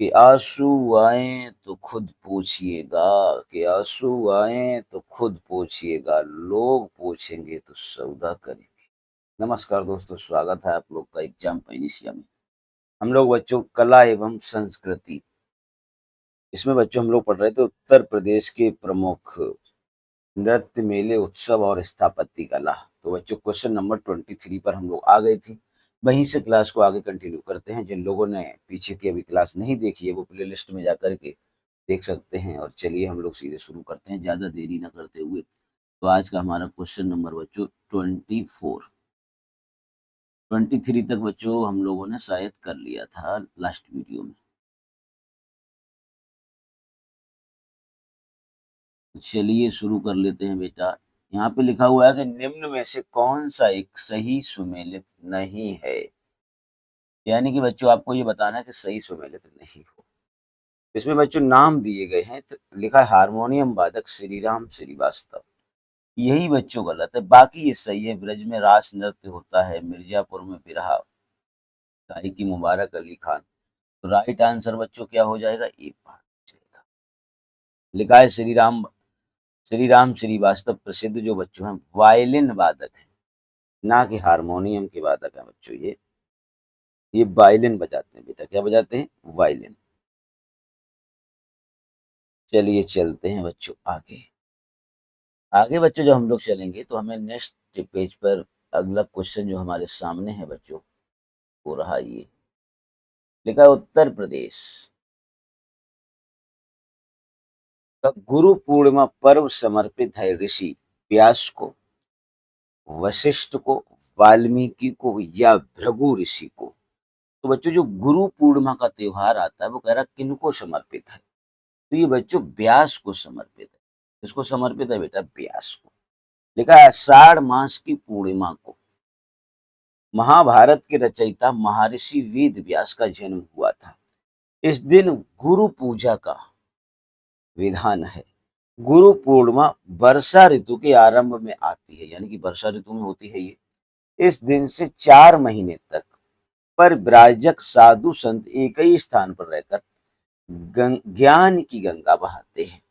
कि आंसू आए तो खुद पूछिएगा, कि आंसू आए तो खुद पूछिएगा, लोग पूछेंगे तो सौदा करेंगे। नमस्कार दोस्तों, स्वागत है आप लोग का एग्जाम पैनिसिया में। हम लोग बच्चों कला एवं संस्कृति, इसमें बच्चों हम लोग पढ़ रहे थे उत्तर प्रदेश के प्रमुख नृत्य, मेले, उत्सव और स्थापत्य कला। तो बच्चों क्वेश्चन नंबर 23 पर हम लोग आ गए थे। वहीं से क्लास को आगे कंटिन्यू करते हैं। जिन लोगों ने पीछे की अभी क्लास नहीं देखी है वो प्लेलिस्ट में जाकर के देख सकते हैं। और चलिए हम लोग सीधे शुरू करते हैं ज़्यादा देरी ना करते हुए। तो आज का हमारा क्वेश्चन नंबर बच्चों 23 तक बच्चों हम लोगों ने शायद कर लिया था लास्ट वीडियो में। चलिए शुरू कर लेते हैं बेटा। यहाँ पे लिखा हुआ है कि निम्न में से कौन सा एक सही सुमेलित नहीं है। यानी कि बच्चों आपको ये बताना है कि सही सुमेलित नहीं हो। इसमें बच्चों नाम दिए गए हैं, तो लिखा है हारमोनियम वादक श्रीराम श्रीवास्तव। यही बच्चों गलत है, बाकी ये सही है। ब्रज में रास नृत्य होता है, मिर्जापुर में बिरहा गायकी मुबारक अली खान। तो राइट आंसर बच्चों क्या हो जाएगा, ए पार्ट हो जाएगा। लिखा है श्री राम श्रीवास्तव प्रसिद्ध जो बच्चों हैं वायलिन वादक हैं, ना कि हारमोनियम के वादक हैं बच्चों। ये वायलिन बजाते हैं बेटा। क्या बजाते हैं, वायलिन। चलिए चलते हैं बच्चों आगे। आगे बच्चों जब हम लोग चलेंगे तो हमें नेक्स्ट पेज पर अगला क्वेश्चन जो हमारे सामने है बच्चों, वो रहा ये। लिखा है उत्तर प्रदेश का गुरु पूर्णिमा पर्व समर्पित है ऋषि व्यास को, वशिष्ठ को, वाल्मीकि को या भृगु ऋषि को। तो बच्चों जो गुरु पूर्णिमा का त्योहार आता है वो कह रहा है किनको समर्पित है। तो ये बच्चों व्यास को समर्पित है। किसको समर्पित है बेटा, व्यास को। लिखा है आषाढ़ मास की पूर्णिमा को महाभारत के रचयिता महर्षि वेद व्यास का जन्म हुआ था। इस दिन गुरु पूजा का विधान है। गुरु पूर्णिमा वर्षा ऋतु के आरंभ में आती है, यानी कि वर्षा ऋतु में होती है ये। इस दिन से 4 महीने तक परिव्राजक साधु संत एक ही स्थान पर रहकर ज्ञान की गंगा बहाते हैं।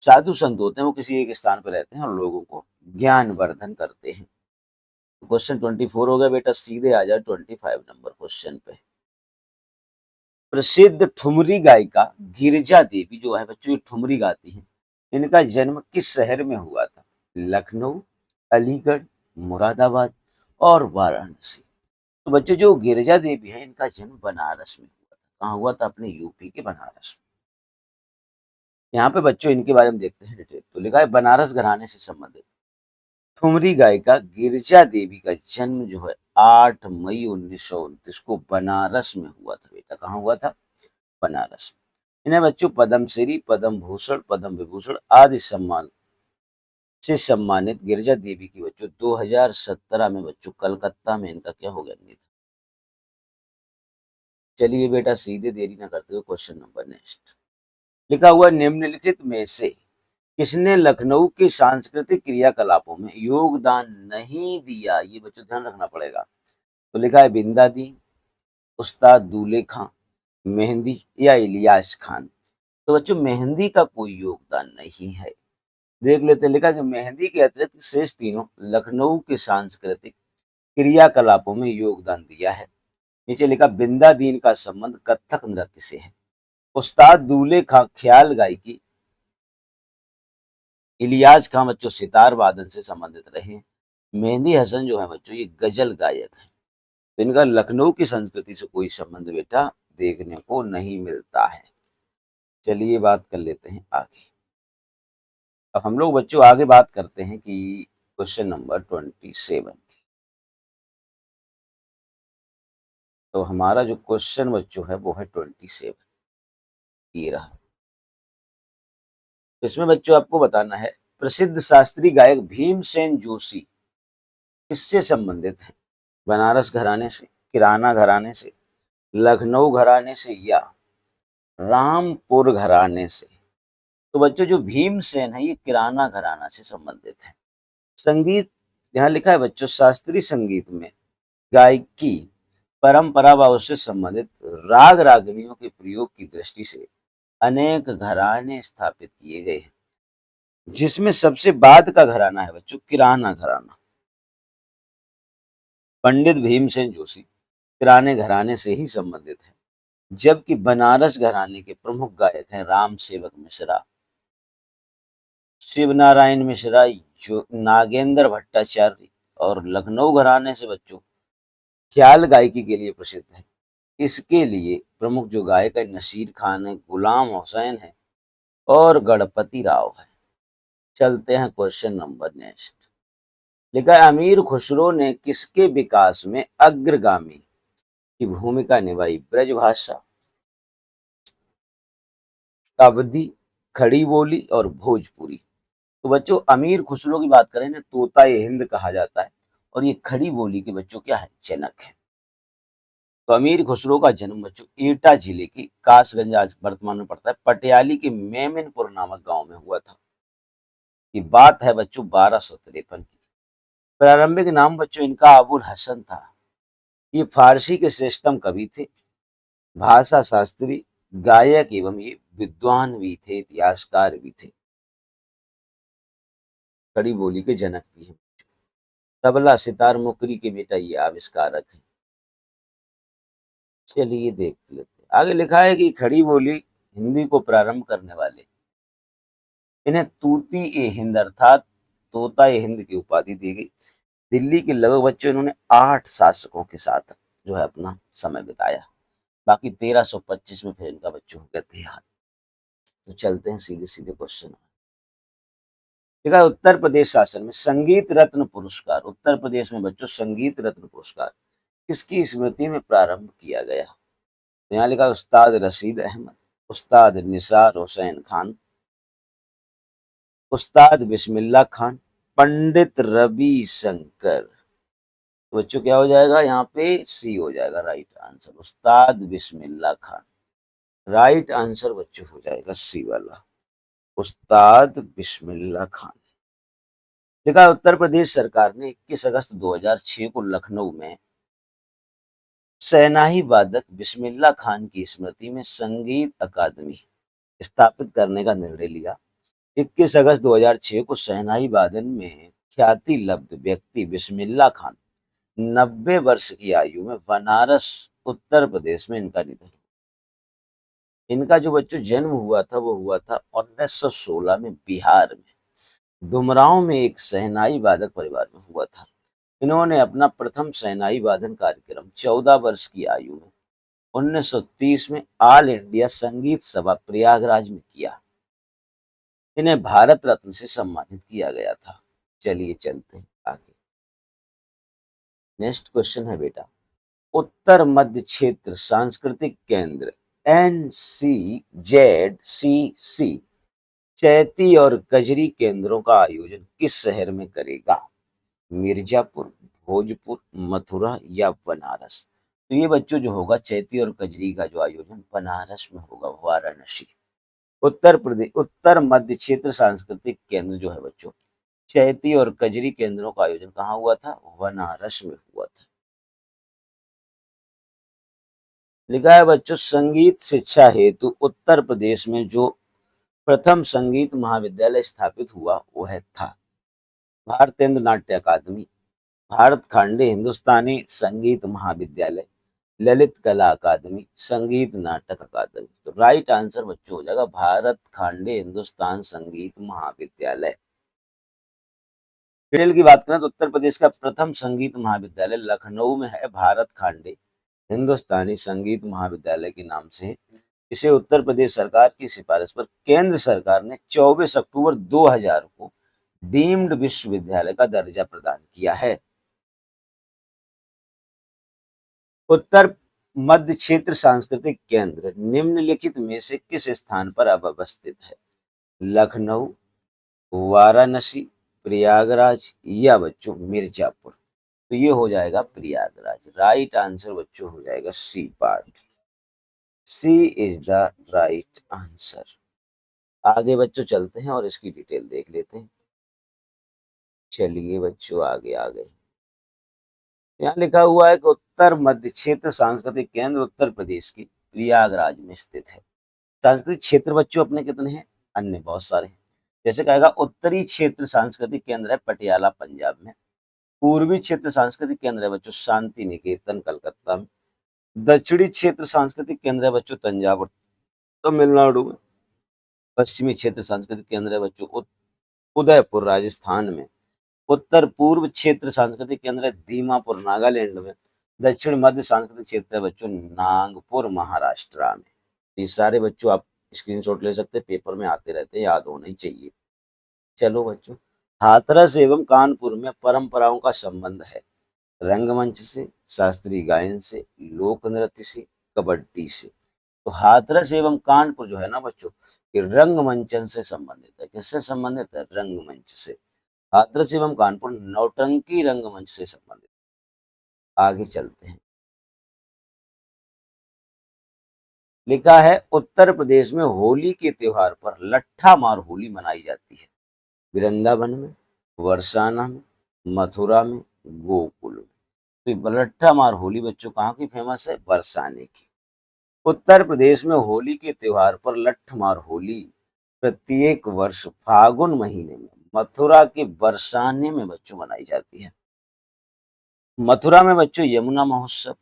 साधु संत होते हैं वो किसी एक स्थान पर रहते हैं और लोगों को ज्ञान वर्धन करते हैं। क्वेश्चन 24 हो गया बेटा, सीधे आ जाए 25 नंबर क्वेश्चन पे। प्रसिद्ध ठुमरी गायिका गिरिजा देवी जो है बच्चों, ये ठुमरी गाती हैं। इनका जन्म किस शहर में हुआ था, लखनऊ, अलीगढ़, मुरादाबाद और वाराणसी। तो बच्चों जो गिरिजा देवी है इनका जन्म बनारस में हुआ था। कहाँ हुआ था, अपने यूपी के बनारस में। यहाँ पे बच्चों इनके बारे में देखते हैं डिटेल। तो लिखा है बनारस घराने से संबंधित ठुमरी गायिका गिरिजा देवी का जन्म जो है 8 मई 1929 को बनारस में हुआ था बेटा। कहाँ हुआ था, बनारस में। इन्हें बच्चों पद्मश्री, पद्म भूषण, पद्म विभूषण आदि सम्मान से सम्मानित गिरिजा देवी की बच्चों 2017 में बच्चों कलकत्ता में इनका क्या हो गया, निधन। चलिए बेटा सीधे देरी ना करते हुए क्वेश्चन नंबर नेक्स्ट। लिखा हुआ निम्नलिखित में से किसने लखनऊ के सांस्कृतिक क्रियाकलापों में योगदान नहीं दिया। ये बच्चों ध्यान रखना पड़ेगा। तो लिखा है बिंदा दी, उस्ताद दूल्हे खां, मेहंदी या इलियास खान। तो बच्चों मेहंदी का कोई योगदान नहीं है। देख लेते हैं। लिखा कि मेहंदी के अतिरिक्त शेष तीनों लखनऊ के सांस्कृतिक क्रियाकलापों में योगदान दिया है। नीचे लिखा बिंदा दीन का संबंध कथक नृत्य से है। उस्ताद दूल्हे खां ख्याल गायकी, इलियास खां बच्चों सितार वादन से संबंधित रहे। मेहंदी हसन जो है बच्चों ये गजल गायक है। तो इनका लखनऊ की संस्कृति से कोई संबंध बेटा देखने को नहीं मिलता है। चलिए बात कर लेते हैं आगे। अब हम लोग बच्चों आगे बात करते हैं कि क्वेश्चन नंबर 27 की। तो हमारा जो क्वेश्चन बच्चों है वो है 27, ये रहा। तो इसमें बच्चों आपको बताना है प्रसिद्ध शास्त्रीय गायक भीमसेन जोशी किससे संबंधित है। बनारस घराने से, किराना घराने से, लखनऊ घराने से या रामपुर घराने से। तो बच्चों जो भीमसेन है ये किराना घराना से संबंधित है। संगीत, यहाँ लिखा है बच्चों शास्त्रीय संगीत में गायकी परंपरा व उससे संबंधित राग रागनियों के प्रयोग की दृष्टि से अनेक घराने स्थापित किए गए हैं, जिसमें सबसे बाद का घराना है बच्चों किराना घराना। पंडित भीमसेन जोशी किराने घराने से ही संबंधित है, जबकि बनारस घराने के प्रमुख गायक हैं राम सेवक मिश्रा, शिवनारायण मिश्रा, जो नागेंद्र भट्टाचार्य, और लखनऊ घराने से बच्चों ख्याल गायकी के लिए प्रसिद्ध है। इसके लिए प्रमुख जो गायक है नसीर खान है, गुलाम हुसैन है और गणपति राव है। चलते हैं क्वेश्चन नंबर नेक्स्ट। लिखा है अमीर खुसरो ने किसके विकास में अग्रगामी की भूमिका निभाई? ब्रजभाषा, अवधी, खड़ी बोली और भोजपुरी। तो बच्चों अमीर खुसरो की बात करें ना, तोता ये हिंद कहा जाता है, और ये खड़ी बोली के बच्चों क्या है, जनक है। तो अमीर खुसरो का जन्म बच्चों एटा जिले के कासगंज, आज वर्तमान में पड़ता है, पटियाली के मेमिनपुर नामक गांव में हुआ था। ये बात है बच्चों 1253 की। प्रारंभिक नाम बच्चों इनका अबुल हसन था। ये फारसी के श्रेष्ठतम कवि थे, भाषा शास्त्री, गायक एवं ये विद्वान भी थे, इतिहासकार भी थे, खड़ी बोली के जनक भी हैं। तबला सितार मुकरी के बेटा ये आविष्कारक है। चलिए देख लेते हैं। आगे लिखा है कि खड़ी बोली हिंदी को प्रारंभ करने वाले इन्हें तूती ए हिंद अर्थात तोता ए हिंद की उपाधि दी गई। दिल्ली के लगभग बच्चों इन्होंने 8 शासकों के साथ जो है अपना समय बिताया। बाकी 1325 में फिर इनका बच्चों हो गया देहांत। तो चलते हैं सीधे सीधे क्वेश्चन। देखा उत्तर प्रदेश शासन में संगीत रत्न पुरस्कार, उत्तर प्रदेश में बच्चों संगीत रत्न पुरस्कार किसकी स्मृति में प्रारंभ किया गया? तो यहाँ लिखा उस्ताद रशीद अहमद, उस्ताद निसार हुसैन खान, उस्ताद बिस्मिल्लाह खान, पंडित रवि शंकर। तो बच्चों क्या हो जाएगा यहाँ पे, सी हो जाएगा राइट आंसर, उस्ताद बिस्मिल्लाह खान। राइट आंसर बच्चों हो जाएगा सी वाला, उस्ताद बिस्मिल्लाह खान। देखा उत्तर प्रदेश सरकार ने 21 अगस्त 2006 को लखनऊ में शहनाई वादक बिस्मिल्लाह खान की स्मृति में संगीत अकादमी स्थापित करने का निर्णय लिया। 21 अगस्त 2006 को शहनाई वादन में ख्याति लब्ध व्यक्ति बिस्मिल्लाह खान 90 वर्ष की आयु में बनारस उत्तर प्रदेश में इनका निधन। इनका जो बच्चों जन्म हुआ था वो हुआ था 1916 में बिहार में डुमरांव में एक शहनाई वादक परिवार में हुआ था। इन्होंने अपना प्रथम शहनाई वादन कार्यक्रम 14 वर्ष की आयु में 1930 में ऑल इंडिया संगीत सभा प्रयागराज में किया। इन्हें भारत रत्न से सम्मानित किया गया था। चलिए चलते हैं आगे। नेक्स्ट क्वेश्चन है बेटा, उत्तर मध्य क्षेत्र सांस्कृतिक केंद्र NCZCC चैती और कजरी केंद्रों का आयोजन किस शहर में करेगा? मिर्जापुर, भोजपुर, मथुरा या बनारस? तो ये बच्चों जो होगा चैती और कजरी का जो आयोजन बनारस में होगा, वाराणसी। उत्तर प्रदेश उत्तर मध्य क्षेत्र सांस्कृतिक केंद्र जो है बच्चों चैती और कजरी केंद्रों का आयोजन कहाँ हुआ था? बनारस में हुआ था। लिखा है बच्चों संगीत शिक्षा हेतु उत्तर प्रदेश में जो प्रथम संगीत महाविद्यालय स्थापित हुआ वह था भारतेंद्र नाट्य अकादमी, भारत खांडे हिंदुस्तानी संगीत महाविद्यालय, ललित कला अकादमी, संगीत नाटक अकादमी। तो राइट आंसर बच्चों हो जाएगा भारत खांडे हिंदुस्तान संगीत महाविद्यालय। डिटेल की बात करें तो उत्तर प्रदेश का प्रथम संगीत महाविद्यालय लखनऊ में है, भारत खांडे हिंदुस्तानी संगीत महाविद्यालय के नाम से। इसे उत्तर प्रदेश सरकार की सिफारिश पर केंद्र सरकार ने 24 अक्टूबर 2000 को डीम्ड विश्वविद्यालय का दर्जा प्रदान किया है। उत्तर मध्य क्षेत्र सांस्कृतिक केंद्र निम्नलिखित में से किस स्थान पर अवस्थित है? लखनऊ, वाराणसी, प्रयागराज या बच्चों मिर्जापुर? तो ये हो जाएगा प्रयागराज। राइट आंसर बच्चों हो जाएगा C part, C is the right answer. आगे बच्चों चलते हैं और इसकी डिटेल देख लेते हैं। चलिए बच्चों आगे आगे यहाँ लिखा हुआ है कि उत्तर मध्य क्षेत्र सांस्कृतिक केंद्र उत्तर प्रदेश के प्रयागराज में स्थित है। सांस्कृतिक क्षेत्र बच्चों अपने कितने हैं? अन्य बहुत सारे हैं। जैसे कहेगा उत्तरी क्षेत्र सांस्कृतिक केंद्र है पटियाला पंजाब में। पूर्वी क्षेत्र सांस्कृतिक केंद्र है बच्चों शांति निकेतन कलकत्ता में। दक्षिणी क्षेत्र सांस्कृतिक केंद्र है बच्चों तंजावुर तमिलनाडु में। पश्चिमी क्षेत्र सांस्कृतिक केंद्र है बच्चों उदयपुर राजस्थान में। उत्तर पूर्व क्षेत्र सांस्कृतिक केंद्र है दीमापुर नागालैंड में। दक्षिण मध्य सांस्कृतिक क्षेत्र है बच्चों नागपुर महाराष्ट्र में। ये सारे बच्चों आप स्क्रीनशॉट ले सकते हैं, पेपर में आते रहते हैं, याद होना ही चाहिए। चलो बच्चों, हाथरस एवं कानपुर में परंपराओं का संबंध है रंगमंच से, शास्त्रीय गायन से, लोक नृत्य से, कबड्डी से। तो हाथरस एवं कानपुर जो है ना बच्चों, ये रंगमंचन से संबंधित है। किससे संबंधित है? रंगमंच से। हाथरस एवं कानपुर नौटंकी रंगमंच से संबंधित। आगे चलते हैं। लिखा है उत्तर प्रदेश में होली के त्योहार पर लट्ठा मार होली मनाई जाती है। वृंदावन में, वर्षाना में, मथुरा में, गोकुल में। तो ये लट्ठा मार होली बच्चों कहाँ की फेमस है? बरसाने की। उत्तर प्रदेश में होली के त्योहार पर लट्ठ मार होली प्रत्येक वर्ष फागुन महीने में मथुरा के बरसाने में बच्चों मनाई जाती है। मथुरा में बच्चों यमुना महोत्सव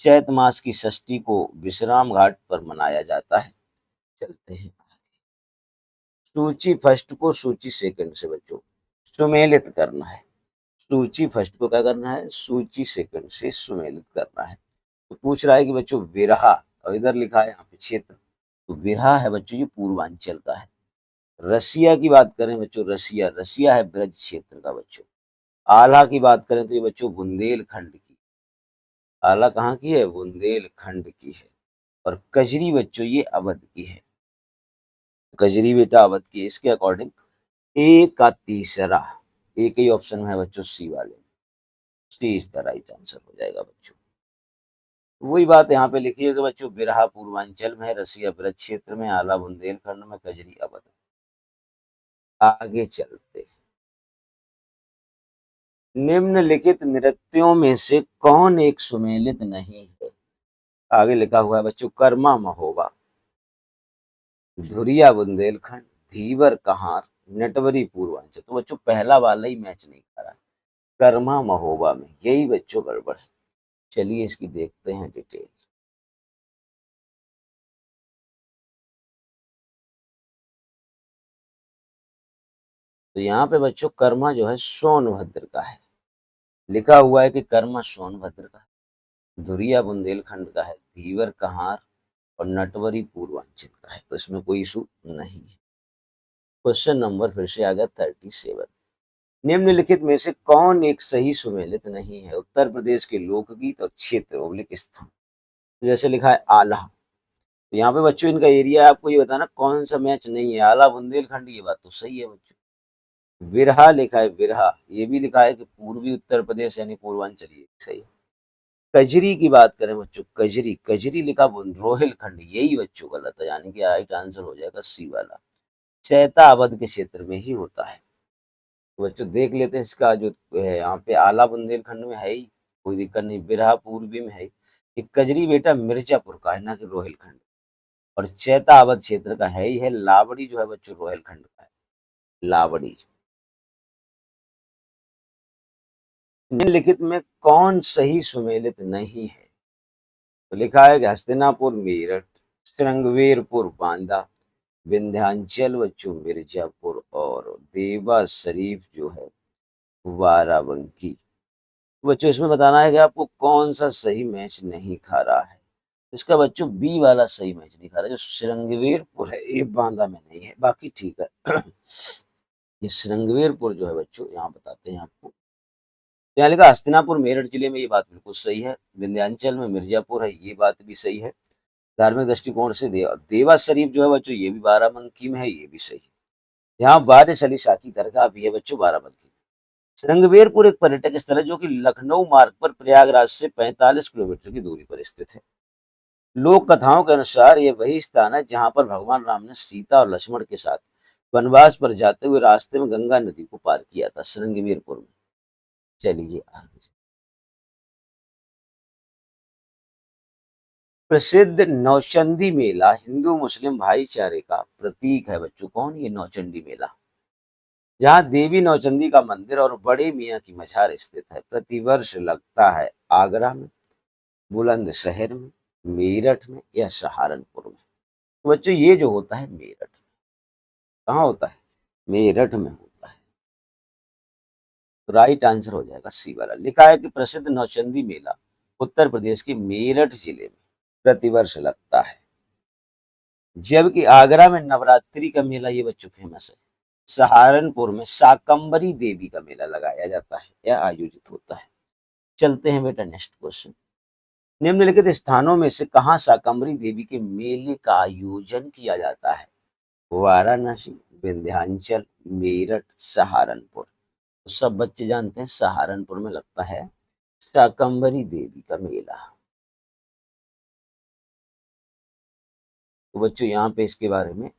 चैत मास की षष्ठी को विश्राम घाट पर मनाया जाता है। चलते हैं। सूची फर्स्ट को सूची सेकंड से बच्चों सुमेलित करना है। सूची फर्स्ट को क्या करना है? सूची सेकंड से सुमेलित करना है। तो पूछ रहा है कि बच्चों विरहा, और इधर लिखा है यहाँ पे क्षेत्र, तो विरहा है बच्चों ये पूर्वांचल का है। रसिया की बात करें बच्चों, रसिया रसिया है ब्रज क्षेत्र का बच्चों। आला की बात करें तो ये बच्चों बुंदेलखंड की। आला कहाँ की है? बुंदेलखंड की है। और कजरी बच्चों ये अवध की है। कजरी बेटा अवध की है। इसके अकॉर्डिंग ए का तीसरा, एक ही ऑप्शन में है बच्चों सी वाले, सी इज द राइट आंसर हो जाएगा बच्चों। वही बात यहाँ पे लिखी है कि बच्चों बिरहा पूर्वांचल में है, रसिया ब्रज क्षेत्र में, आला बुंदेलखंड में, कजरी अवध। आगे चलते। निम्नलिखित नृत्यों में से कौन एक सुमेलित नहीं है? आगे लिखा हुआ है बच्चों कर्मा महोबा, धुरिया बुंदेलखंड, धीवर कहार, नटवरी पूर्वांचल। तो बच्चों पहला वाला ही मैच नहीं कर रहा, कर्मा महोबा में, यही बच्चों गड़बड़ है। चलिए इसकी देखते हैं डिटेल। तो यहाँ पे बच्चों कर्मा जो है सोनभद्र का है। लिखा हुआ है कि कर्मा सोनभद्र का है, धुरिया बुंदेलखंड का है, धीवर कहार और नटवरी पूर्वांचल का है। तो इसमें कोई इशू नहीं है। क्वेश्चन नंबर फिर से आ गया 37। निम्नलिखित में से कौन एक सही सुमेलित नहीं है? उत्तर प्रदेश के लोकगीत और क्षेत्र ओब्लिक स्थान। तो जैसे लिखा है आला, तो यहाँ पे बच्चों इनका एरिया आपको ये बताना कौन सा मैच नहीं है। आला बुंदेलखंड ये बात तो सही है बच्चों। विरहा लिखा है, विरहा ये भी लिखा है कि पूर्वी उत्तर प्रदेश यानी पूर्वांचल, ये सही है। कजरी की बात करें बच्चों, कजरी कजरी लिखा रोहिलखंड, यही बच्चों गलत है, यानी कि राइट आंसर हो जाएगा सी वाला। चैता अवध के क्षेत्र में ही होता है। तो बच्चों देख लेते हैं इसका जो है, यहाँ पे आला बुंदेलखंड में है ही, कोई दिक्कत नहीं। बिरहा पूर्वी में है। ये कजरी बेटा मिर्जापुर का है ना कि रोहिलखंड। और चैता अवध क्षेत्र का है ही है। लावड़ी जो है बच्चों रोहिलखंड का है, लावड़ी। निम्नलिखित में कौन सही सुमेलित नहीं है? तो लिखा है कि हस्तिनापुर मेरठ, श्रृंगवेरपुर बांदा, विंध्याचल बच्चों मिर्जापुर और देवा शरीफ जो है बाराबंकी। बच्चों इसमें बताना है कि आपको कौन सा सही मैच नहीं खा रहा है। इसका बच्चों बी वाला सही मैच नहीं खा रहा है, जो श्रृंगवेरपुर है ये बांदा में नहीं है, बाकी ठीक है। ये श्रृंगवेरपुर जो है बच्चों, यहाँ बताते हैं आपको। यहाँ लिखा हस्तिनापुर मेरठ जिले में, ये बात बिल्कुल सही है। विंध्याचल में मिर्जापुर है, ये बात भी सही है। धार्मिक दृष्टिकोण से देवा शरीफ जो है बच्चों ये भी बाराबंकी में है, ये भी सही है। यहाँ बारिश अली शाह की दरगाह भी है बच्चों बाराबंकी में। श्रृंगवेरपुर एक पर्यटक स्थल है जो कि लखनऊ मार्ग पर प्रयागराज से 45 किलोमीटर की दूरी पर स्थित है। लोक कथाओं के अनुसार ये वही स्थान है जहां पर भगवान राम ने सीता और लक्ष्मण के साथ वनवास पर जाते हुए रास्ते में गंगा नदी को पार किया था, श्रृंगवेरपुर में। चलिए आगे। प्रसिद्ध नौचंदी मेला हिंदू मुस्लिम भाईचारे का प्रतीक है बच्चों। कौन? ये नौचंदी मेला, जहाँ देवी नौचंदी का मंदिर और बड़े मियाँ की मजार स्थित है। प्रतिवर्ष लगता है आगरा में, बुलंदशहर में, मेरठ में या सहारनपुर में। तो बच्चों ये जो होता है मेरठ में। कहाँ होता है? मेरठ में होता है। तो राइट आंसर हो जाएगा सी वाला। लिखा है कि प्रसिद्ध नौचंदी मेला उत्तर प्रदेश के मेरठ जिले में प्रतिवर्ष लगता है, जबकि आगरा में नवरात्रि का मेला, ये बच्चों फेमस है। सहारनपुर में शाकंभरी देवी का मेला लगाया जाता है या आयोजित होता है। चलते हैं बेटा नेक्स्ट क्वेश्चन। निम्नलिखित स्थानों में से कहाँ शाकंभरी देवी के मेले का आयोजन किया जाता है? वाराणसी, विंध्याचल, मेरठ, सहारनपुर। तो सब बच्चे जानते हैं सहारनपुर में लगता है शाकंभरी देवी का मेला। तो बच्चों यहाँ पे इसके बारे में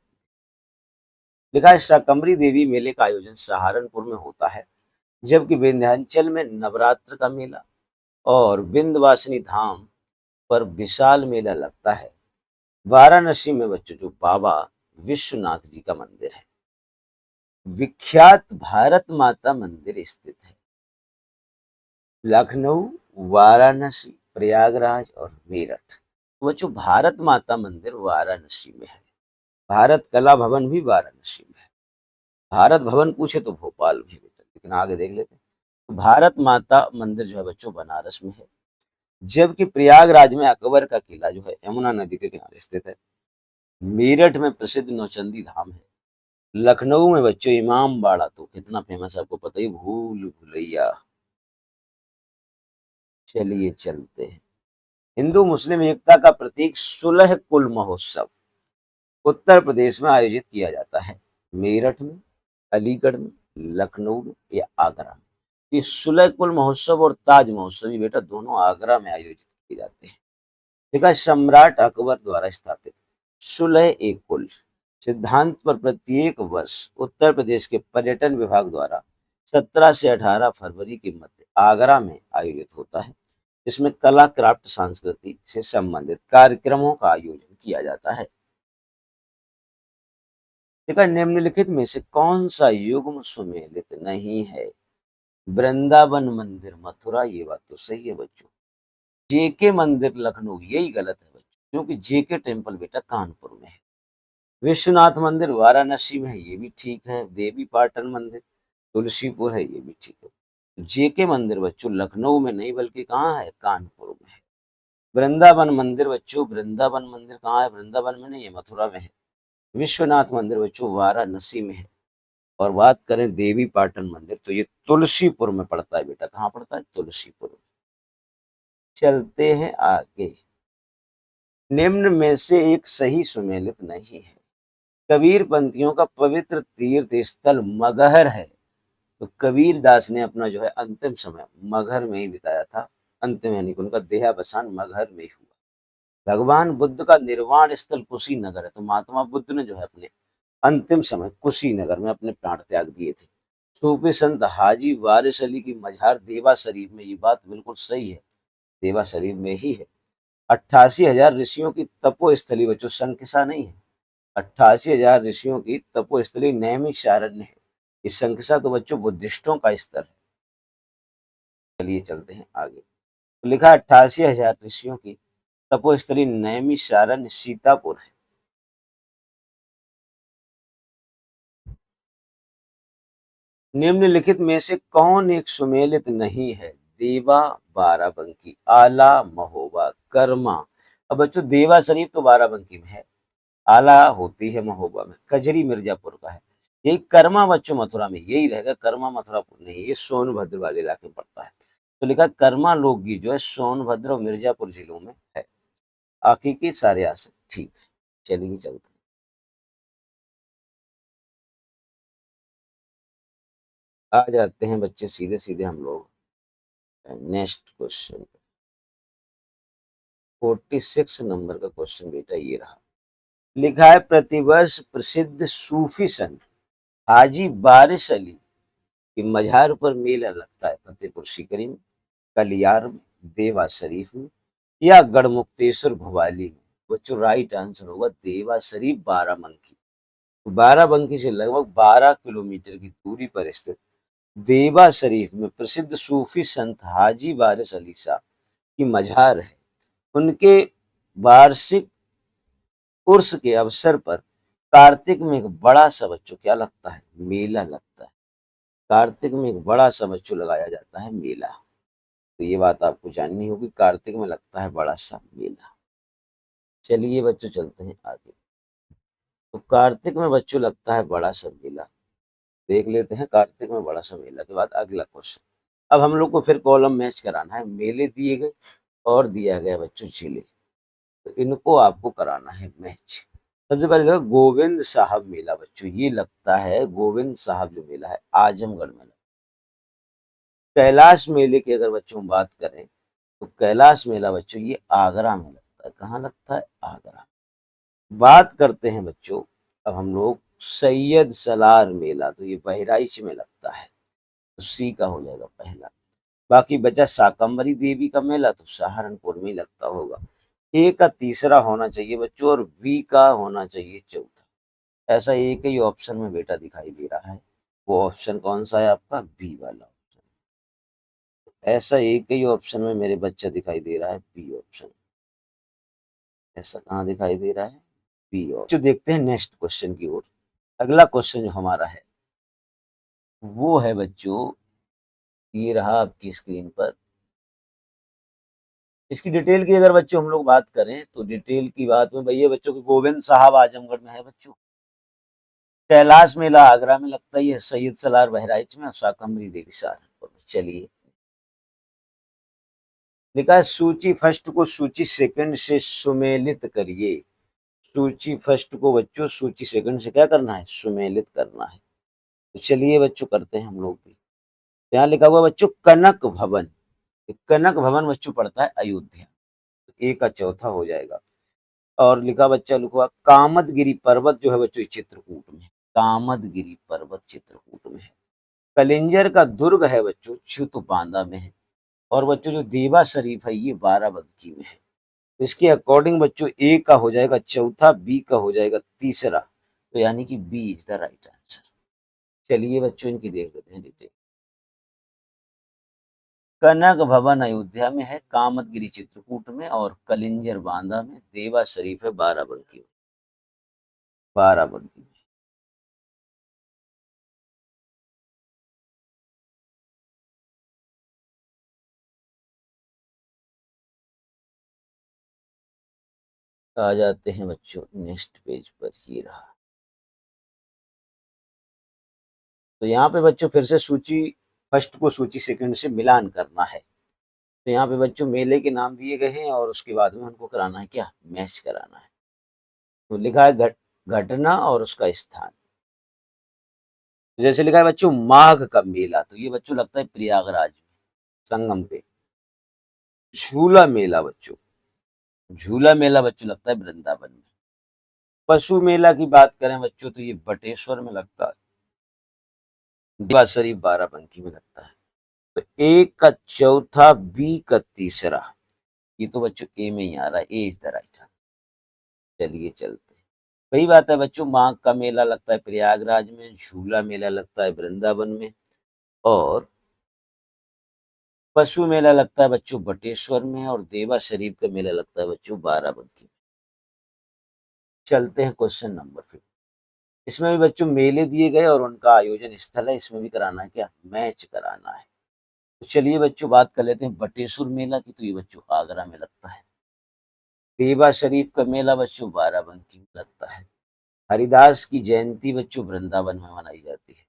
लिखा है, शाकंभरी देवी मेले का आयोजन सहारनपुर में होता है, जबकि विंध्याचल में नवरात्र का मेला और विंध्यवासिनी धाम पर विशाल मेला लगता है। वाराणसी में बच्चों जो बाबा विश्वनाथ जी का मंदिर है, विख्यात भारत माता मंदिर स्थित है। लखनऊ, वाराणसी, प्रयागराज और मेरठ। तो बच्चों भारत माता मंदिर वाराणसी में है। भारत कला भवन भी वाराणसी में है। भारत भवन पूछे तो भोपाल में है बेटा, लेकिन आगे देख लेते हैं। तो भारत माता मंदिर जो है बच्चों बनारस में है, जबकि प्रयागराज में अकबर का किला जो है यमुना नदी के किनारे स्थित है। मेरठ में प्रसिद्ध नौचंदी धाम है। लखनऊ में बच्चों इमाम बाड़ा, तो कितना फेमस है आपको पता ही, भूल भुलैया। चलिए चलते हैं। हिंदू मुस्लिम एकता का प्रतीक सुलह कुल महोत्सव उत्तर प्रदेश में आयोजित किया जाता है। मेरठ में, अलीगढ़ में, लखनऊ में या आगरा में। ये सुलह कुल महोत्सव और ताज महोत्सव ये बेटा दोनों आगरा में आयोजित किए जाते हैं। ठीक है। सम्राट अकबर द्वारा स्थापित सुलह ए कुल सिद्धांत पर प्रत्येक वर्ष उत्तर प्रदेश के पर्यटन विभाग द्वारा 17 से 18 फरवरी के मध्य आगरा में आयोजित होता है। इसमें कला, क्राफ्ट, संस्कृति से संबंधित कार्यक्रमों का आयोजन किया जाता है। देखा, निम्नलिखित में से कौन सा युग्म सुमेलित नहीं है? वृंदावन मंदिर मथुरा, ये बात तो सही है बच्चों। जेके मंदिर लखनऊ, यही गलत है बच्चों, क्योंकि जेके टेम्पल बेटा कानपुर में है। विश्वनाथ मंदिर वाराणसी में है, ये भी ठीक है। देवी पाटन मंदिर तुलसीपुर है, ये भी ठीक है। जेके मंदिर बच्चों लखनऊ में नहीं बल्कि कहाँ है? कानपुर में है। वृंदावन मंदिर बच्चों, वृंदावन मंदिर कहाँ है? वृंदावन में नहीं है, मथुरा में है। विश्वनाथ मंदिर बच्चों वाराणसी में है। और बात करें देवी पाटन मंदिर, तो ये तुलसीपुर में पड़ता है बेटा। कहाँ पड़ता है? तुलसीपुर में। चलते हैं आगे। निम्न में से एक सही सुमेलित नहीं है। कबीर पंथियों का पवित्र तीर्थ स्थल मगहर है। तो कबीर दास ने अपना जो है अंतिम समय मगहर में ही बिताया था। अंतिम यानी कि उनका देहावसान मगहर में ही हुआ। भगवान बुद्ध का निर्वाण स्थल कुशीनगर है। तो महात्मा बुद्ध ने जो है अपने अंतिम समय कुशीनगर में अपने प्राण त्याग दिए थे। सूफी संत हाजी वारिस अली की मजार देवा शरीफ में, ये बात बिल्कुल सही है, देवा शरीफ में ही है। 88,000 ऋषियों की तपोस्थली बच्चों, संकिसा नहीं है। 88,000 ऋषियों की तपोस्थली नैमिषारण्य है। इस संकिसा तो बच्चों बुद्धिस्टों का स्तर है। चलिए चलते हैं आगे। तो लिखा 88,000 ऋषियों की तपोस्थली नैमिषारण्य सीतापुर है। निम्नलिखित में से कौन एक सुमेलित नहीं है? देवा, बाराबंकी, आला, महोबा, कर्मा। अब बच्चों देवा शरीफ तो बाराबंकी में है, आला होती है महोबा में, कजरी मिर्जापुर का है। यही कर्मा बच्चों मथुरा में, यही रहेगा। कर्मा मथुरापुर नहीं, ये सोनभद्र वाले इलाके में पड़ता है। तो लिखा कर्मा लोकगीत जो है सोनभद्र और मिर्जापुर जिलों में है। आखिर के सारे आंसर ठीक है। चलिए चलते हैं। आ जाते हैं बच्चे सीधे सीधे हम लोग नेक्स्ट क्वेश्चन। 46 नंबर का क्वेश्चन बेटा ये रहा। लिखा है, प्रतिवर्ष प्रसिद्ध सूफी संत हाजी वारिस अली की मजार पर मेला लगता है। फतेहपुर सीकरी में, कलियार में, देवा शरीफ में या गढ़मुक्तेश्वर भोपाली में? बच्चों राइट आंसर होगा देवा शरीफ बाराबंकी। बाराबंकी से लगभग 12 किलोमीटर की दूरी पर स्थित देवा शरीफ में प्रसिद्ध सूफी संत हाजी वारिस अली शाह की मजार है। उनके वार्षिक उर्स के अवसर पर कार्तिक में एक बड़ा सा बच्चों क्या लगता है? मेला लगता है। कार्तिक में एक बड़ा सा बच्चों लगाया जाता है मेला। तो ये बात आपको जाननी होगी, कार्तिक में लगता है बड़ा सा मेला। चलिए बच्चों चलते हैं आगे। तो कार्तिक में बच्चों लगता है बड़ा सा मेला, देख लेते हैं कार्तिक में बड़ा सा मेला के बाद अगला क्वेश्चन। अब हम लोग को फिर कॉलम मैच कराना है, मेले दिए गए और दिया गया बच्चों जिले, तो इनको आपको कराना है मैच। सबसे पहले देखो गोविंद साहब मेला बच्चों, ये लगता है गोविंद साहब जो मेला है आजमगढ़ में। कैलाश मेले की अगर बच्चों हम बात करें तो कैलाश मेला बच्चों ये आगरा में लगता है। कहाँ लगता है? आगरा। बात करते हैं बच्चों अब हम लोग सैयद सलार मेला, तो ये बहराइच में लगता है, तो सी का हो जाएगा पहला। बाकी बचा शाकंभरी देवी का मेला, तो सहारनपुर में ही लगता होगा। ए का तीसरा होना चाहिए बच्चों और बी का होना चाहिए चौथा। ऐसा एक ही ऑप्शन में बेटा दिखाई दे रहा है, वो ऑप्शन कौन सा है आपका? बी वाला ऑप्शन। ऐसा एक ही ऑप्शन में मेरे बच्चा दिखाई दे रहा है, बी ऑप्शन। ऐसा कहाँ दिखाई दे रहा है? B option. जो देखते हैं नेक्स्ट क्वेश्चन की ओर। अगला क्वेश्चन जो हमारा है वो है बच्चों, ये रहा आपकी स्क्रीन पर। इसकी डिटेल की अगर बच्चों हम लोग बात करें तो डिटेल की बात में भैया बच्चों के गोविंद साहब आजमगढ़ में है बच्चों, कैलाश मेला आगरा में लगता ही है, सैयद सलार बहराइच में और शाकंभरी देवी सहारनपुर में। चलिए लिखा है सूची फर्स्ट को सूची सेकंड से सुमेलित करिए। सूची फर्स्ट को बच्चों सूची सेकंड से क्या करना है? सुमेलित करना है। तो चलिए बच्चों करते हैं हम लोग भी। यहाँ लिखा हुआ बच्चों कनक भवन। कनक भवन बच्चों पड़ता है अयोध्या, तो ए का चौथा हो जाएगा। और लिखा बच्चा लिखा कामदगिरी पर्वत जो है बच्चों चित्रकूट में, कामदगिरी पर्वत चित्रकूट में है। कलिंजर का दुर्ग है बच्चों चित्तबांदा में है। और बच्चों जो देवा शरीफ है ये बाराबंकी में है। तो इसके अकॉर्डिंग बच्चों ए का हो जाएगा चौथा, बी का हो जाएगा तीसरा, तो यानी कि B is the right answer. चलिए बच्चों इनकी देख लेते हैं डिटेल। कनक भवन अयोध्या में है, कामदगिरी चित्रकूट में और कलिंजर बांदा में, देवा शरीफ है बाराबंकी में। बाराबंकी में आ जाते हैं बच्चों नेक्स्ट पेज पर, ये रहा। तो यहाँ पे बच्चों फिर से सूची फर्स्ट को सूची सेकंड से मिलान करना है। तो यहाँ पे बच्चों मेले के नाम दिए गए हैं और उसके बाद में उनको कराना है क्या? मैच कराना है। तो लिखा है घटना और उसका स्थान। तो जैसे लिखा है बच्चों माघ का मेला, तो ये बच्चों लगता है प्रयागराज में, संगम पे। झूला मेला बच्चों, झूला मेला बच्चों लगता है वृंदावन में। पशु मेला की बात करें बच्चों तो ये बटेश्वर में लगता है, देवा शरीफ बाराबंकी में लगता है। तो ए का चौथा, बी का तीसरा, ये तो बच्चों ए में ही आ रहा है, ए इज द राइट आंसर। चलिए चलते हैं। वही बात है बच्चों, माघ का मेला लगता है प्रयागराज में, झूला मेला लगता है वृंदावन में और पशु मेला लगता है बच्चों बटेश्वर में और देवा शरीफ का मेला लगता है बच्चों बाराबंकी में। चलते हैं क्वेश्चन नंबर 5। इसमें भी बच्चों मेले दिए गए और उनका आयोजन स्थल है, इसमें भी कराना है क्या? मैच कराना है। तो चलिए बच्चों बात कर लेते हैं बटेश्वर मेला की, तो ये बच्चों आगरा में लगता है। देवा शरीफ का मेला बच्चों बाराबंकी में लगता है। हरिदास की जयंती बच्चों वृंदावन में मनाई जाती है।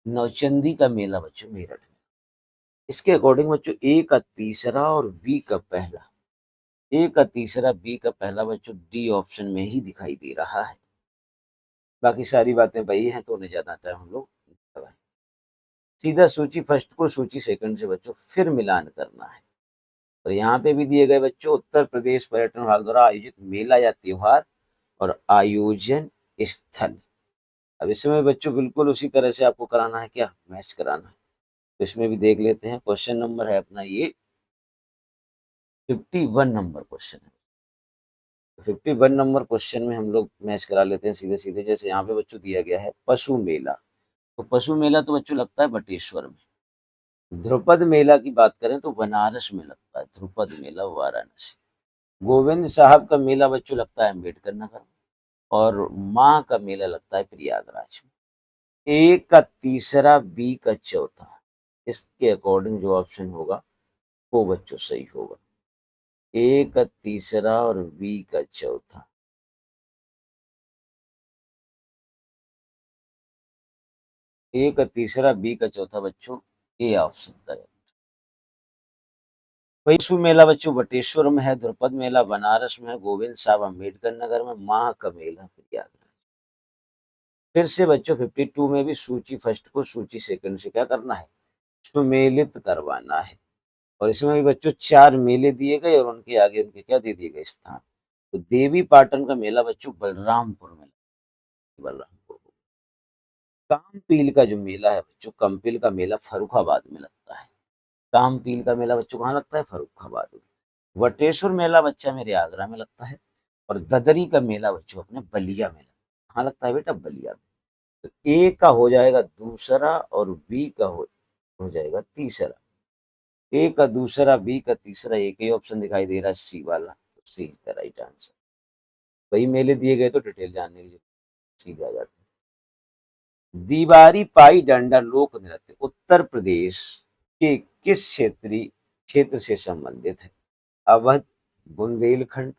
नौचंदी का मेला बच्चों मेरठ में। इसके अकॉर्डिंग बच्चों ए का तीसरा और बी का पहला, ए का तीसरा बी का पहला बच्चों डी ऑप्शन में ही दिखाई दे रहा है। बाकी सारी बातें वही हैं, तो उन्हें ज्यादा टाइम हम लोग सीधा सूची फर्स्ट को सूची सेकंड से बच्चों फिर मिलान करना है। और यहाँ पे भी दिए गए बच्चों उत्तर प्रदेश पर्यटन विभाग द्वारा आयोजित मेला या त्योहार और आयोजन स्थल। अब इसमें बच्चों बिल्कुल उसी तरह से आपको कराना है क्या? मैच कराना है। तो इसमें भी देख लेते हैं। क्वेश्चन नंबर है अपना ये 51 नंबर क्वेश्चन है। 51 नंबर क्वेश्चन में हम लोग मैच करा लेते हैं सीधे सीधे। जैसे यहाँ पे बच्चों दिया गया है पशु मेला, तो पशु मेला तो बच्चों लगता है बटेश्वर में। ध्रुपद मेला की बात करें तो बनारस में लगता है, ध्रुपद मेला वाराणसी। गोविंद साहब का मेला बच्चों लगता है अम्बेडकर नगर में। और माँ का मेला लगता है प्रयागराज में। ए का तीसरा, बी का चौथा, इसके अकॉर्डिंग जो ऑप्शन होगा वो बच्चों सही होगा। ए का तीसरा और बी का चौथा। ए का तीसरा, बी का चौथा बच्चों, ए ऑप्शन करें। पशु मेला बच्चों बटेश्वर में है, ध्रुपद मेला बनारस में है, गोविंद साहब अम्बेडकर नगर में, माह का मेला प्रयागराज। फिर से बच्चों 52 में भी सूची फर्स्ट को सूची सेकंड से क्या करना है, सुमेलित करवाना है। और इसमें भी बच्चों 4 मेले दिए गए और उनके आगे उनके क्या दे दिए गए स्थान। तो देवी पाटन का मेला बच्चों बलरामपुर में, बलरामपुर। कामपील का जो मेला है बच्चों, कंपिल का मेला फर्रुखाबाद में लगता है। कामपील का मेला बच्चों कहाँ लगता है, फर्रुखाबाद में। वटेश्वर मेला बच्चा मेरे आगरा में लगता है। और ददरी का मेला बच्चों अपने बलिया में लगता है। कहाँ लगता है बेटा, बलिया में। तो ए का हो जाएगा दूसरा और बी का हो जाएगा तीसरा। ए का दूसरा, बी का तीसरा, एक ही ऑप्शन दिखाई दे रहा है सी वाला, तो सी इज द राइट आंसर। वही मेले दिए गए तो डिटेल जानने की सीधे आ जाते हैं। दीवारी पाई डंडा लोक नृत्य उत्तर प्रदेश के किस क्षेत्र से संबंधित है। अवध, बुंदेलखंड,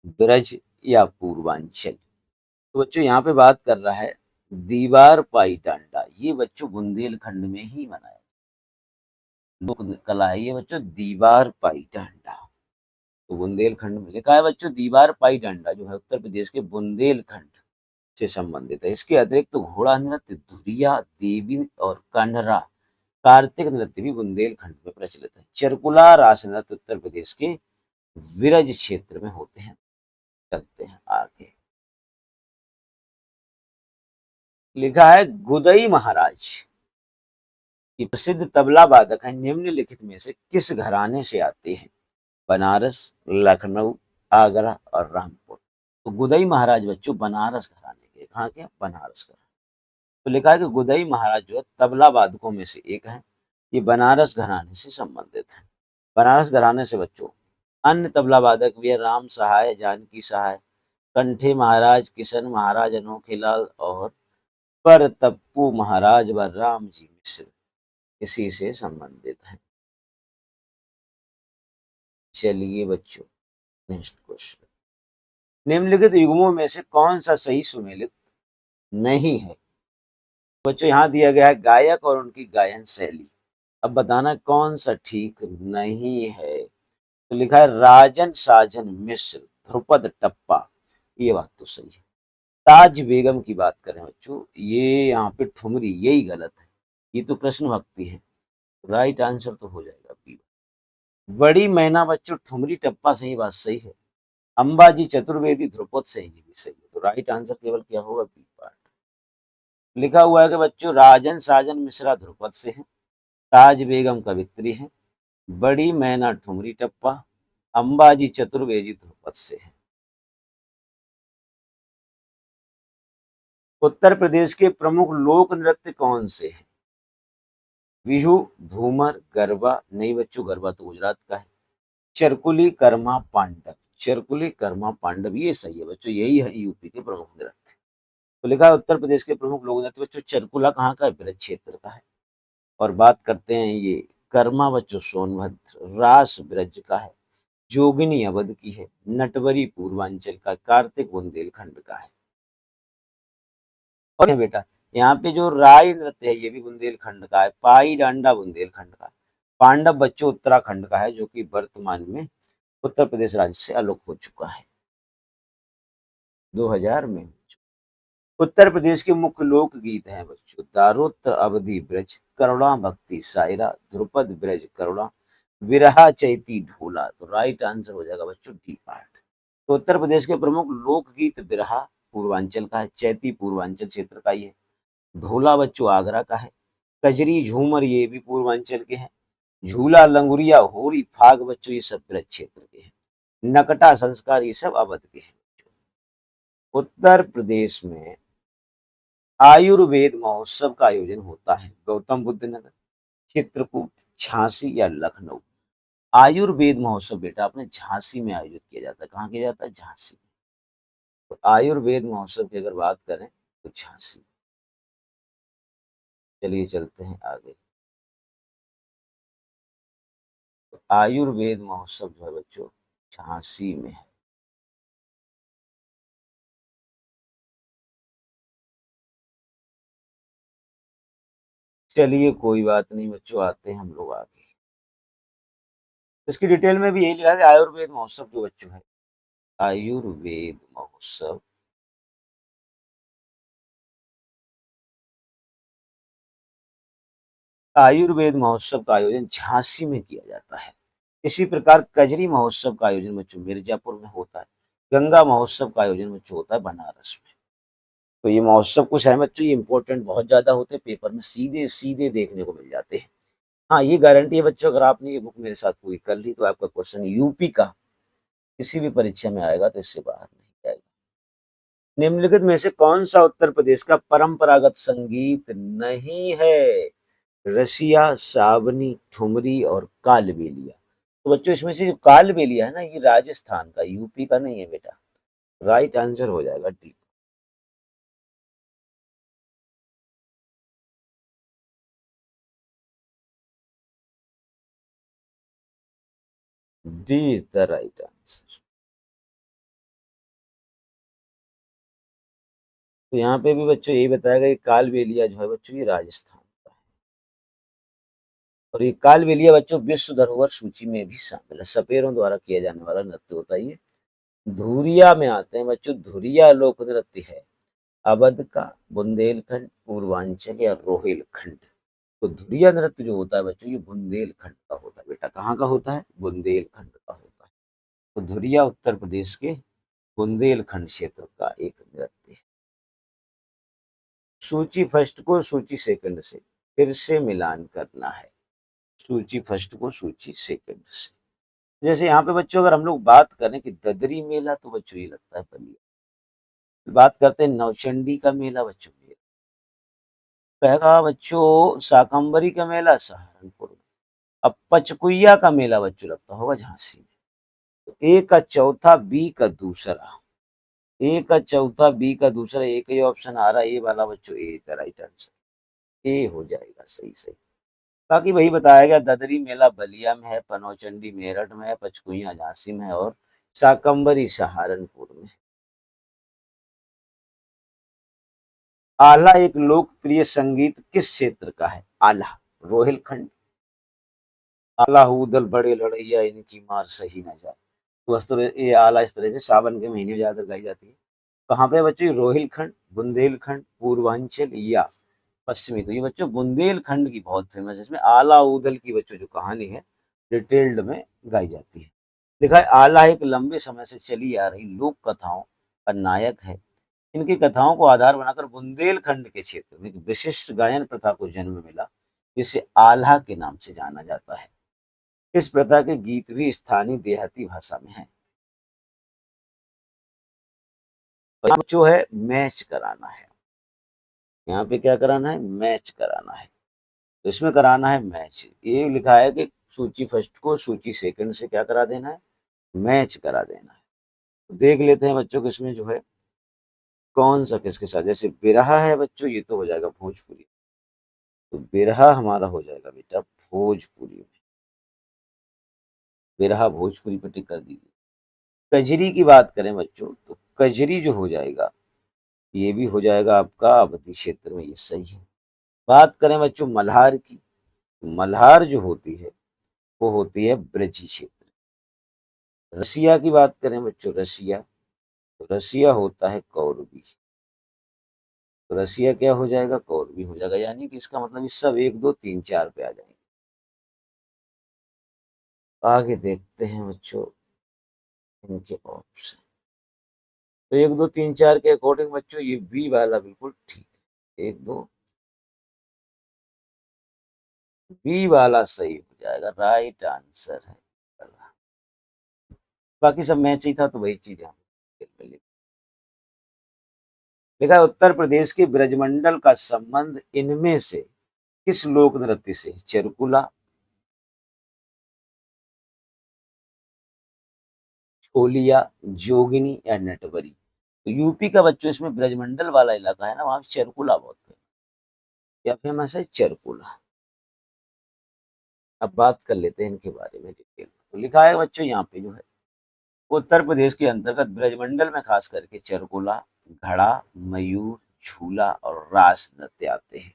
ब्रज या पूर्वांचल। तो बच्चों यहाँ पे बात कर रहा है दीवार पाई डांडा, ये बच्चों बुंदेलखंड में ही मनाया लोक कला है ये बच्चों, दीवार पाई डांडा। तो बुंदेलखंड में लिखा है बच्चों दीवार पाई डांडा, जो है उत्तर प्रदेश के बुंदेलखंड से संबंधित है। इसके अतिरिक्त तो घोड़ा नृत्य, धुरिया, देवी और कन्हरा कार्तिक नृत्य भी बुंदेलखंड में प्रचलित है। चरकुला रास नृत्य उत्तर प्रदेश के विरज क्षेत्र में होते हैं। चलते हैं आगे। लिखा है गुदई महाराज की प्रसिद्ध तबला वादक है, निम्नलिखित में से किस घराने से आते हैं। बनारस, लखनऊ, आगरा और रामपुर। तो गुदई महाराज बच्चों बनारस घराने के, कहाँ के, बनारस घराने। तो लिखा है कि गुदई महाराज जो है तबला वादकों में से एक है। ये बनारस घराने से संबंधित है। बनारस घराने से बच्चों अन्य तबला वादक भी है, राम सहाय, जानकी सहाय, कंठे महाराज, किशन महाराज, अनोखीलाल और परतप्पू महाराज व राम जी मिश्र इसी से संबंधित है। चलिए बच्चों नेक्स्ट क्वेश्चन। निम्नलिखित युग्मों में से कौन सा सही सुमेलित नहीं है। बच्चों यहाँ दिया गया है गायक और उनकी गायन शैली। अब बताना कौन सा ठीक नहीं है। तो लिखा है राजन साजन मिश्र, ध्रुपद टप्पा, ये बात तो सही है। ताज बेगम की बात करें बच्चों, ये यहाँ पे ठुमरी, यही गलत है। ये तो कृष्ण भक्ति है। राइट आंसर तो हो जाएगा बी। बड़ी मैना बच्चों ठुमरी टप्पा से ही बात सही है। अंबाजी चतुर्वेदी ध्रुपद से ही भी सही है। तो राइट आंसर केवल क्या होगा, बी पार्ट। लिखा हुआ है कि बच्चों राजन साजन मिश्रा ध्रुपद से है, ताज बेगम कवित्री है, बड़ी मैना ठुमरी टप्पा, अंबाजी चतुर्वेदी ध्रुपद से है। उत्तर प्रदेश के प्रमुख लोक नृत्य कौन से हैं। बिहू, धूमर, गरबा, नहीं बच्चों गरबा तो गुजरात का है, चरकुली, कर्मा, पांडव। चरकुली, कर्मा, पांडव ये सही है बच्चों, यही है यूपी के प्रमुख नृत्य। तो लिखा है उत्तर प्रदेश के प्रमुख लोक नृत्य बच्चों, चरकुला कहाँ का है, ब्रज क्षेत्र का है। और बात करते हैं ये कर्मा बच्चों सोनभद्र, रास ब्रज का है, जोगिनी अवध की है, नटवरी पूर्वांचल का, कार्तिक बुंदेलखंड का है। और बेटा यहाँ पे जो राय नृत्य है ये भी बुंदेलखंड का है, पाई डांडा बुंदेलखंड का, पांडव बच्चों उत्तराखंड का है, जो कि वर्तमान में उत्तर प्रदेश राज्य से अलग हो चुका है 2000 में। उत्तर प्रदेश के मुख्य लोकगीत हैं बच्चों, दारोत्तर अवधि ब्रज, करुणा भक्ति सायरा, ध्रुपद ब्रज करुणा, विरहा चैती ढोला। तो राइट आंसर हो जाएगा बच्चों डी पार्ट। तो उत्तर प्रदेश के प्रमुख लोकगीत बिरहा पूर्वांचल का है, चैती पूर्वांचल क्षेत्र का ही है, ढोला बच्चों आगरा का है, कजरी झूमर ये भी पूर्वांचल के हैं, झूला, लंगुरिया, होरी, फाग बच्चों ये सब ब्रज क्षेत्र के हैं। नकटा, संस्कार ये सब अवध के हैं। उत्तर प्रदेश में आयुर्वेद महोत्सव का आयोजन होता है गौतम बुद्ध नगर, चित्रकूट, झांसी या लखनऊ। आयुर्वेद महोत्सव बेटा अपने झांसी में आयोजित किया जाता है। कहाँ किया जाता है? झांसी में। तो आयुर्वेद महोत्सव की अगर बात करें तो झांसी। चलिए चलते हैं आगे। तो आयुर्वेद महोत्सव जो है बच्चों झांसी में है। चलिए कोई बात नहीं बच्चों, आते हैं हम लोग आगे। इसकी डिटेल में भी यही लिखा है कि आयुर्वेद महोत्सव जो बच्चों है, आयुर्वेद महोत्सव आयुर्वेद महोत्सव का आयोजन झांसी में किया जाता है। इसी प्रकार कजरी महोत्सव का आयोजन बच्चों मिर्जापुर में होता है। गंगा महोत्सव का आयोजन बच्चों होता है बनारस में। तो ये महोत्सव कुछ है बच्चों, ये इंपॉर्टेंट बहुत ज्यादा होते हैं, पेपर में सीधे सीधे देखने को मिल जाते हैं। हाँ ये गारंटी है बच्चों, अगर आपने ये बुक मेरे साथ पूरी कर ली तो आपका क्वेश्चन यूपी का किसी भी परीक्षा में आएगा तो इससे बाहर नहीं जाएगा। निम्नलिखित में से कौन सा उत्तर प्रदेश का परंपरागत संगीत नहीं है? रसिया, सावनी, ठुमरी और कालबेलिया। तो बच्चों इसमें से जो कालबेलिया है ना, ये राजस्थान का, यूपी का नहीं है बेटा। राइट आंसर हो जाएगा D. D is the right answer. तो यहाँ पे भी बच्चों यही बताया गया कि कालबेलिया जो है बच्चों ये राजस्थान का है। और ये कालबेलिया बच्चों विश्व धरोहर सूची में भी शामिल है। सपेरों द्वारा किया जाने वाला नृत्य होता है ये। धुरिया में आते हैं बच्चों। धुरिया लोक नृत्य है अवध का, बुंदेलखंड, पूर्वांचल या रोहिलखंड। तो धुरिया नृत्य जो होता है बच्चों ये बुंदेलखंड का होता है बेटा। कहाँ का होता है? बुंदेलखंड का होता है। तो धुरिया उत्तर प्रदेश के बुंदेलखंड क्षेत्र का एक नृत्य है। सूची फर्स्ट को सूची सेकंड से फिर से मिलान करना है। सूची फर्स्ट को सूची सेकंड से। जैसे यहाँ पे बच्चों अगर हम लोग बात करें कि ददरी मेला, तो बच्चों ये लगता है बलिया। बात करते हैं नौचंडी का मेला बच्चों, मेला कहेगा बच्चों शाकंबरी का मेला सहारनपुर में। अब पचकुइया का मेला बच्चों लगता होगा झांसी में। तो ए का चौथा, बी का दूसरा। ए का चौथा, बी का दूसरा, एक ही ऑप्शन आ रहा है ए वाला बच्चों, ए का राइट आंसर। ए हो जाएगा सही सही। बाकी वही बताया गया, ददरी मेला बलिया में है, पनौचंडी मेरठ में है, पचकुइया झांसी में है और शाकंबरी सहारनपुर में है। आला एक लोकप्रिय संगीत किस क्षेत्र का है? आला रोहिलखंड। आला उदल बड़े लड़ैया इनकी मार सही न जाए। तो इस तरह ये आला इस तरह से सावन के महीने में ज्यादातर गाई जाती है। कहाँ पे बच्चों? रोहिलखंड, बुंदेलखंड, पूर्वांचल या पश्चिमी। तो ये बच्चों बुंदेलखंड की बहुत फेमस है। इसमें आला उदल की बच्चों जो कहानी है डिटेल्ड में गाई जाती है। लिखा है आला एक लंबे समय से चली आ रही लोक कथाओं का नायक है। इनकी कथाओं को आधार बनाकर बुंदेलखंड के क्षेत्र में एक विशिष्ट गायन प्रथा को जन्म मिला, जिसे आल्हा के नाम से जाना जाता है। इस प्रथा के गीत भी स्थानीय देहाती भाषा में है। अब जो है मैच कराना है। यहाँ पे क्या कराना है? मैच कराना है। तो इसमें कराना है मैच। ये लिखा है कि सूची फर्स्ट को सूची सेकंड से क्या करा देना है? मैच करा देना है। तो देख लेते हैं बच्चों, किसमें जो है कौन सा किसके साथ। जैसे बिरहा है बच्चों, ये तो हो जाएगा भोजपुरी। तो बिरहा हमारा हो जाएगा बेटा भोजपुरी में। बिरहा भोजपुरी पे टिक कर दीजिए। कजरी की बात करें बच्चों, तो कजरी जो हो जाएगा ये भी हो जाएगा आपका अवधि क्षेत्र में, ये सही है। बात करें बच्चों मल्हार की, तो मल्हार जो होती है वो होती है ब्रजी क्षेत्र। रसिया की बात करें बच्चों, रसिया, तो रसिया होता है कौरवी। तो रसिया क्या हो जाएगा? कौरवी हो जाएगा। यानी कि इसका मतलब ये सब एक दो तीन चार पे आ जाएंगे। आगे देखते हैं बच्चों इनके ऑप्शन। तो एक दो तीन चार के अकॉर्डिंग बच्चों ये बी वाला बिल्कुल ठीक है। एक दो बी वाला सही हो जाएगा, राइट आंसर है। बाकी सब मैच ही था तो वही चीज हम लिखा है, उत्तर प्रदेश के ब्रजमंडल का संबंध इनमें से किस लोक नृत्य से? चरकुला, छोलिया, जोगिनी या नटवरी? तो यूपी का बच्चों इसमें ब्रजमंडल वाला इलाका है ना, वहां चरकुला बहुत फेमस। क्या फेमस है? चरकुला। अब बात कर लेते हैं इनके बारे में डिटेल में। तो लिखा है बच्चों यहाँ पे जो है, उत्तर प्रदेश के अंतर्गत ब्रजमंडल में खास करके चरकुला, घड़ा, मयूर, झूला और रास नृत्य आते हैं।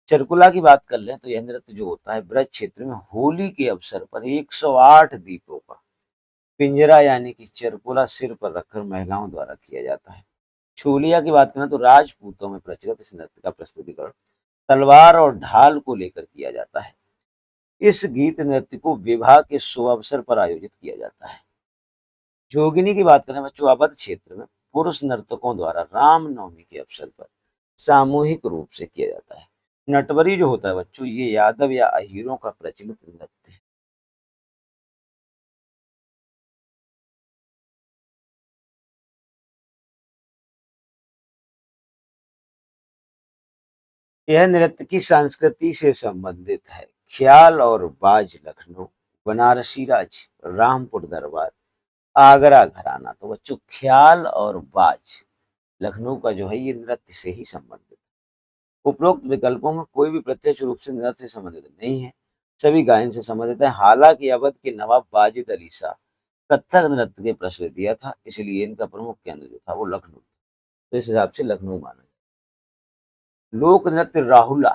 चरकुला की बात कर लें तो यह नृत्य जो होता है ब्रज क्षेत्र में होली के अवसर पर 108 दीपों का पिंजरा यानी कि चरकुला सिर पर रखकर महिलाओं द्वारा किया जाता है। छोलिया की बात करें तो राजपूतों में प्रचलित इस नृत्य का प्रस्तुतिकरण तलवार और ढाल को लेकर किया जाता है। इस गीत नृत्य को विवाह के शुभ अवसर पर आयोजित किया जाता है। जोगिनी की बात करें बच्चों, अवध क्षेत्र में पुरुष नर्तकों द्वारा रामनवमी के अवसर पर सामूहिक रूप से किया जाता है। नटवरी जो होता है बच्चों, ये यादव या अहीरों का प्रचलित नृत्य है। यह नृत्य की संस्कृति से संबंधित है। ख्याल और बाज लखनऊ, बनारसी राज, रामपुर दरबार, आगरा घराना। तो बच्चों ख्याल और बाज लखनऊ का जो है ये नृत्य से ही संबंधित है। उपरोक्त विकल्पों में कोई भी प्रत्यक्ष रूप से नृत्य से संबंधित नहीं है, सभी गायन से संबंधित है। हालांकि अवध के नवाब वाजिद अली शाह कथक नृत्य के प्रश्रय दिया था, इसलिए इनका प्रमुख केंद्र जो था वो लखनऊ था। तो इस हिसाब से लखनऊ माना जाए। लोक नृत्य राहुला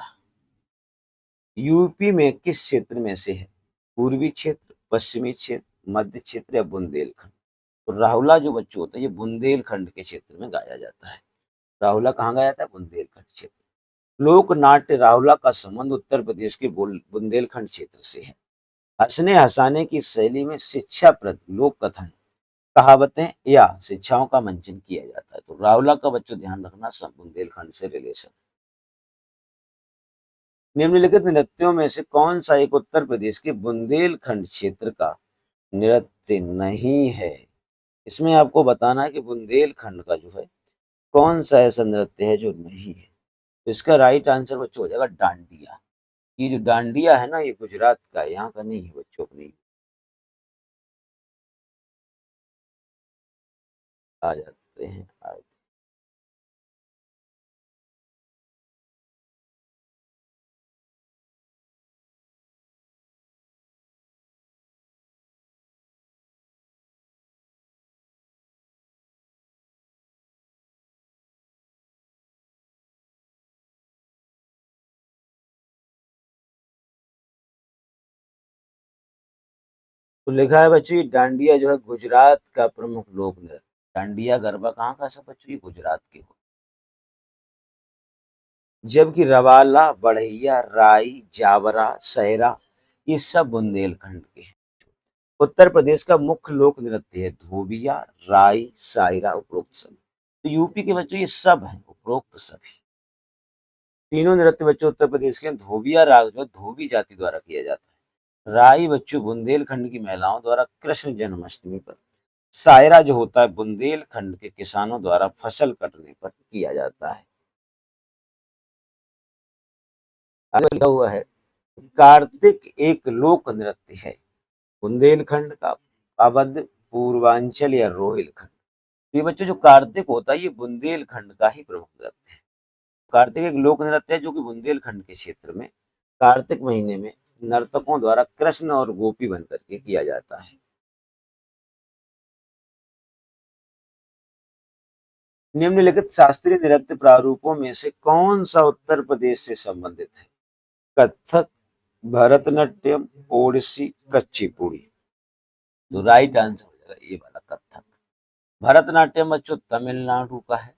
यूपी में किस क्षेत्र में से है? पूर्वी क्षेत्र, पश्चिमी क्षेत्र, मध्य क्षेत्र या बुंदेलखंड? तो राहुला जो बच्चों होता है ये बुंदेलखंड के क्षेत्र में गाया जाता है। राहुला कहाँ गाया जाता है? बुंदेलखंड क्षेत्र। लोक नाट्य राहुला का संबंध उत्तर प्रदेश के बुंदेलखंड क्षेत्र से है। हंसने हंसाने की शैली में शिक्षाप्रद लोक कथाएं, कहावतें या शिक्षाओं का मंचन किया जाता है। तो राहुला का बच्चों ध्यान रखना सब बुंदेलखंड से रिलेशन। निम्नलिखित नृत्यों में से कौन सा एक उत्तर प्रदेश के बुंदेलखंड क्षेत्र का नृत्य नहीं है? इसमें आपको बताना है कि बुंदेलखंड का जो है कौन सा ऐसा नृत्य है जो नहीं है। तो इसका राइट आंसर बच्चों हो जाएगा डांडिया। ये जो डांडिया है ना ये गुजरात का है, यहाँ का नहीं है बच्चों, अपनी आ जाते हैं आगे। तो लिखा है बच्चों ये डांडिया जो है गुजरात का प्रमुख लोक नृत्य। डांडिया गरबा कहाँ का? सब बच्चों ये गुजरात के हो। जबकि रवाला, बढ़ैया, राई, जावरा, सहरा ये सब बुंदेलखंड के हैं। उत्तर प्रदेश का मुख्य लोक नृत्य है धोबिया, राई, सायरा, उपरोक्त सभी। तो यूपी के बच्चों ये सब हैं, उपरोक्त सभी। तीनों नृत्य बच्चों उत्तर प्रदेश के हैं। धोबिया राग जो है धोबी जाति द्वारा किया जाता है। राई बच्चों बुंदेलखंड की महिलाओं द्वारा कृष्ण जन्माष्टमी पर। सायरा जो होता है बुंदेलखंड के किसानों द्वारा फसल कटने पर किया जाता है। आगे लिखा हुआ है कार्तिक एक लोक नृत्य है बुंदेलखंड का, अवध, पूर्वांचल या रोहिलखंड? तो ये बच्चों जो कार्तिक होता है ये बुंदेलखंड का ही प्रमुख नृत्य है। कार्तिक एक लोक नृत्य है जो कि बुंदेलखंड के क्षेत्र में कार्तिक महीने में नर्तकों द्वारा कृष्ण और गोपी बनकर के किया जाता है। निम्नलिखित शास्त्रीय नृत्य प्रारूपों में से कौन सा उत्तर प्रदेश से संबंधित है? कथक, भरतनाट्यम, ओडिसी, कच्चीपुड़ी? तो राइट आंसर हो जाएगा ये वाला कथक। भरतनाट्यम बच्चों तमिलनाडु का है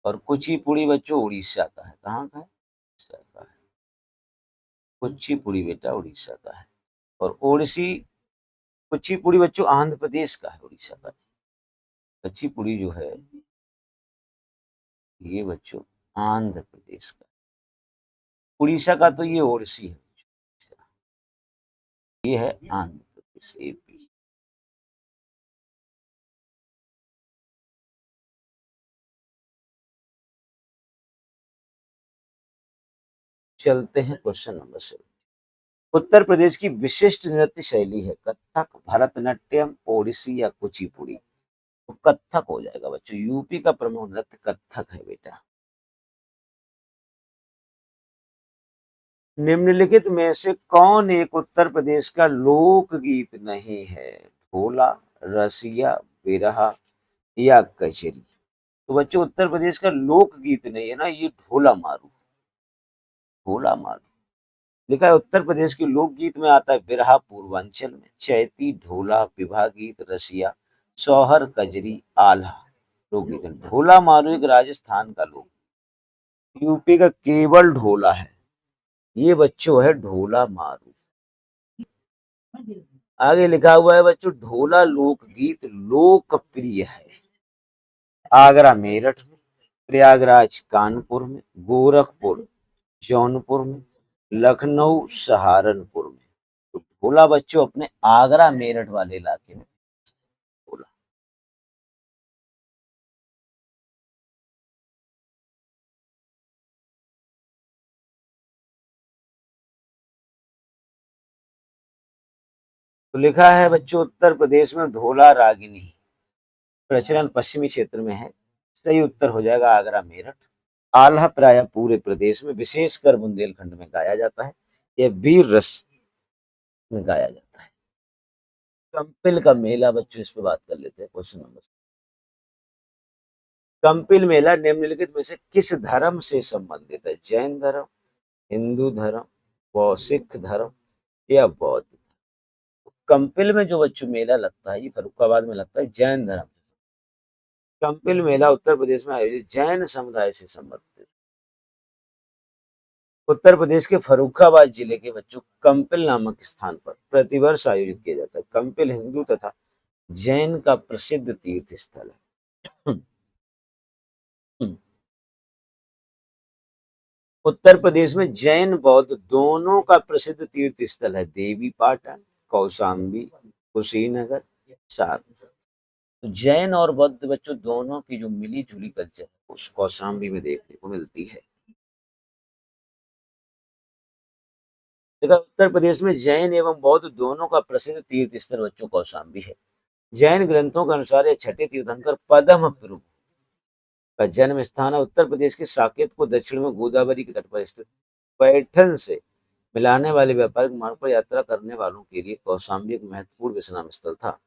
और कुचिपुड़ी बच्चों उड़ीसा का है। कहाँ का है? उड़ीसा का है। कुचिपुड़ी बेटा उड़ीसा का है। और ओडिसी, कुचिपुड़ी बच्चों आंध्र प्रदेश का है, उड़ीसा का। कुचिपुड़ी जो है ये बच्चों आंध्र प्रदेश का। उड़ीसा का तो ये ओडिसी है। ये है आंध्र प्रदेश, एपी। चलते हैं क्वेश्चन नंबर 7। उत्तर प्रदेश की विशिष्ट नृत्य शैली है कथक, भरतनाट्यम, ओडिसी या कुचिपुड़ी। तो कथक हो जाएगा बच्चों, यूपी का प्रमुख नृत्य कथक है बेटा। निम्नलिखित में से कौन एक उत्तर प्रदेश का लोकगीत नहीं है? ढोला, रसिया, बिरहा या कजरी। तो बच्चों उत्तर प्रदेश का लोकगीत नहीं है ना ये ढोला मारू। ढोला मारू लिखा है। उत्तर प्रदेश के लोकगीत में आता है बिरहा पूर्वांचल में, चैती, ढोला, विवाह गीत, रसिया, सोहर, कजरी, आल्हा। लोकगीत ढोला मारू एक राजस्थान का लोक, यूपी का केवल ढोला है। ये बच्चों है ढोला मारू। आगे लिखा हुआ है बच्चों ढोला लोकगीत लोकप्रिय है आगरा मेरठ में, प्रयागराज कानपुर में, गोरखपुर जौनपुर में, लखनऊ सहारनपुर में। तो ढोला बच्चों अपने आगरा मेरठ वाले इलाके में ढोला। तो लिखा है बच्चों उत्तर प्रदेश में ढोला रागिनी प्रचलन पश्चिमी क्षेत्र में है। सही उत्तर हो जाएगा आगरा मेरठ। आल्हा प्राय पूरे प्रदेश में विशेषकर बुंदेलखंड में गाया जाता है। यह वीर रस में गाया जाता है। कंपिल का मेला बच्चों इस पे बात कर लेते हैं क्वेश्चन नंबर। कंपिल मेला निम्नलिखित में से किस धर्म से संबंधित है? जैन धर्म, हिंदू धर्म, सिख धर्म या बौद्ध। कंपिल में जो बच्चों मेला लगता है ये फर्रुखाबाद में लगता है जैन धर्म। कंपिल मेला उत्तर प्रदेश में आयोजित जैन समुदाय से संबंधित। उत्तर प्रदेश के फर्रुखाबाद जिले के बच्चों कंपिल नामक स्थान पर प्रतिवर्ष आयोजित किया जाता है। कंपिल हिंदू तथा जैन का प्रसिद्ध तीर्थ स्थल है। उत्तर प्रदेश में जैन बौद्ध दोनों का प्रसिद्ध तीर्थ स्थल है। देवी पाटन, कौशाम्बी, कुशीनगर, सारनाथ। तो जैन और बौद्ध बच्चों दोनों की जो मिली जुली कल्चर उस कौशाम्बी में देखने को मिलती है। देखा उत्तर प्रदेश में जैन एवं बौद्ध दोनों का प्रसिद्ध तीर्थ स्थल बच्चों कौशाम्बी है। जैन ग्रंथों के अनुसार यह छठे तीर्थंकर पद्म प्रभु का जन्म स्थान है। उत्तर प्रदेश के साकेत को दक्षिण में गोदावरी के तट पर स्थित पैठन से मिलाने वाले व्यापारिक मार्ग पर यात्रा करने वालों के लिए कौशाम्बी एक महत्वपूर्ण विश्राम स्थल था।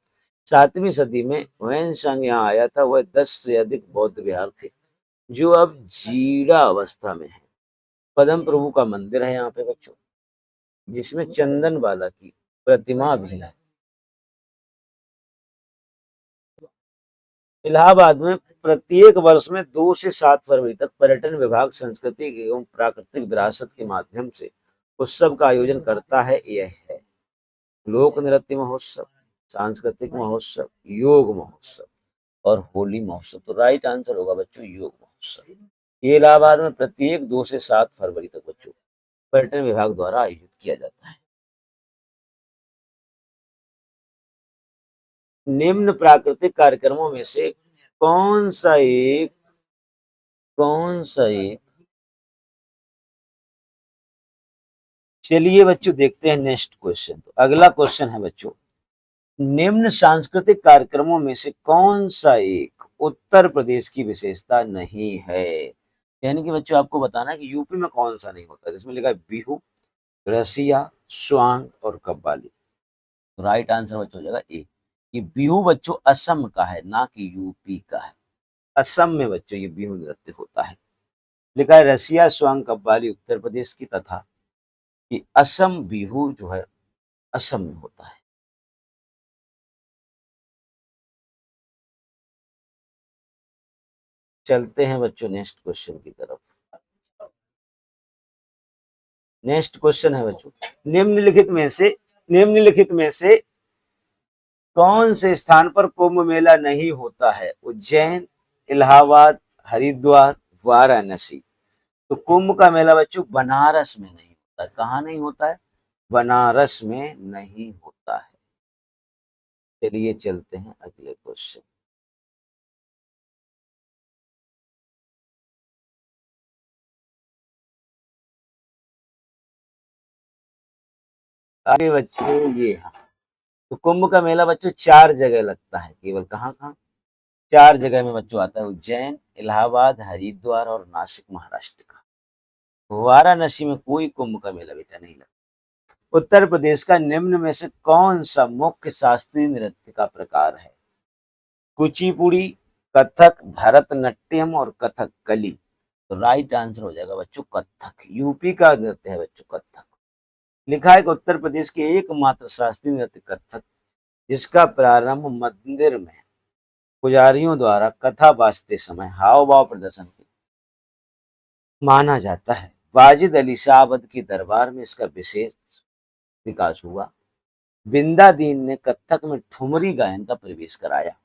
7वीं सदी में हुएनसांग यहाँ आया था। वह 10 से अधिक बौद्ध विहार थे जो अब जीर्ण अवस्था में है। पद्म प्रभु का मंदिर है यहाँ पे बच्चों, जिसमें चंदन बाला की प्रतिमा भी है। इलाहाबाद में प्रत्येक वर्ष में 2 से 7 फरवरी तक पर्यटन विभाग सांस्कृतिक एवं प्राकृतिक विरासत के माध्यम से उत्सव का आयोजन करता है। यह है लोक नृत्य महोत्सव, सांस्कृतिक महोत्सव, योग महोत्सव और होली महोत्सव। तो राइट आंसर होगा बच्चों योग महोत्सव। ये इलाहाबाद में प्रत्येक 2 से 7 फरवरी तक बच्चों पर्यटन विभाग द्वारा आयोजित किया जाता है। निम्न प्राकृतिक कार्यक्रमों में से कौन सा एक चलिए बच्चों देखते हैं नेक्स्ट क्वेश्चन। तो अगला क्वेश्चन है बच्चों निम्न सांस्कृतिक कार्यक्रमों में से कौन सा एक उत्तर प्रदेश की विशेषता नहीं है? यानी कि बच्चों आपको बताना है कि यूपी में कौन सा नहीं होता। जिसमें लिखा है बिहू, रसिया, स्वांग और कव्वाली। तो राइट आंसर बच्चों हो जाएगा ए। ये बिहू बच्चों असम का है ना कि यूपी का है। असम में बच्चों ये बिहू नृत्य होता है। लिखा है रसिया, स्वांग, कव्वाली उत्तर प्रदेश की तथा ये असम बिहू जो है असम में होता है। चलते हैं बच्चों नेक्स्ट क्वेश्चन की तरफ। नेक्स्ट क्वेश्चन है बच्चों निम्नलिखित में से कौन से स्थान पर कुंभ मेला नहीं होता है? उज्जैन, इलाहाबाद, हरिद्वार, वाराणसी। तो कुंभ का मेला बच्चों बनारस में नहीं होता है। कहाँ नहीं होता है? बनारस में नहीं होता है। चलिए चलते हैं अगले क्वेश्चन। आगे बच्चों ये है। तो कुंभ का मेला बच्चों 4 जगह लगता है, केवल कहाँ कहाँ? 4 जगह में बच्चों आता है, उज्जैन, इलाहाबाद, हरिद्वार और नासिक महाराष्ट्र का। वाराणसी में कोई कुंभ का मेला बेटा नहीं लगता। उत्तर प्रदेश का निम्न में से कौन सा मुख्य शास्त्रीय नृत्य का प्रकार है? कुचिपुड़ी, कथक, भरतनाट्यम और कथकली। तो राइट आंसर हो जाएगा बच्चों कथक। यूपी का नृत्य है बच्चों कथक। लिखा है कि उत्तर प्रदेश के एकमात्र शास्त्रीय नृत्य कथक, जिसका प्रारंभ मंदिर में पुजारियों द्वारा कथा बाजते समय हाव भाव प्रदर्शन माना जाता है। वाजिद अली शाह अवध के दरबार में इसका विशेष विकास हुआ। बिंदा दीन ने कथक में ठुमरी गायन का प्रवेश कराया।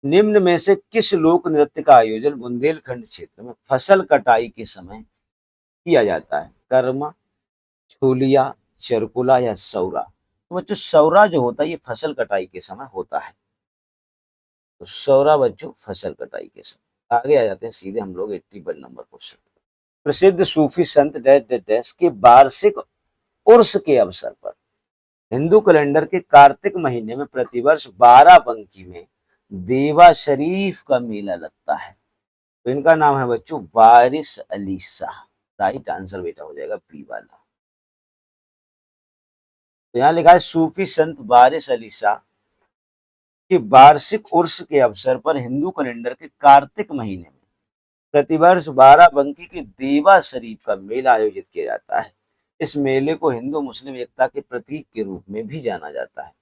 निम्न में से किस लोक नृत्य का आयोजन बुंदेलखंड क्षेत्र में फसल कटाई के समय किया जाता है? कर्मा, छोलिया, चरकुला या सौरा? तो बच्चों सौरा जो होता है ये फसल कटाई के समय होता है। तो सौरा बच्चों फसल कटाई के समय। आगे आ जाते हैं सीधे हम लोग 81 नंबर क्वेश्चन। प्रसिद्ध सूफी संत डैश डैश डैश के वार्षिक उर्स के अवसर पर हिंदू कैलेंडर के कार्तिक महीने में प्रतिवर्ष 12 बंकी में देवा शरीफ का मेला लगता है। तो इनका नाम है बच्चों वारिस अली शाह। राइट आंसर बेटा हो जाएगा बी वाला। तो यहाँ लिखा है सूफी संत वारिस अली शाह के वार्षिक उर्स के अवसर पर हिंदू कैलेंडर के कार्तिक महीने में प्रतिवर्ष 12 बंकी के देवा शरीफ का मेला आयोजित किया जाता है। इस मेले को हिंदू मुस्लिम एकता के प्रतीक के रूप में भी जाना जाता है।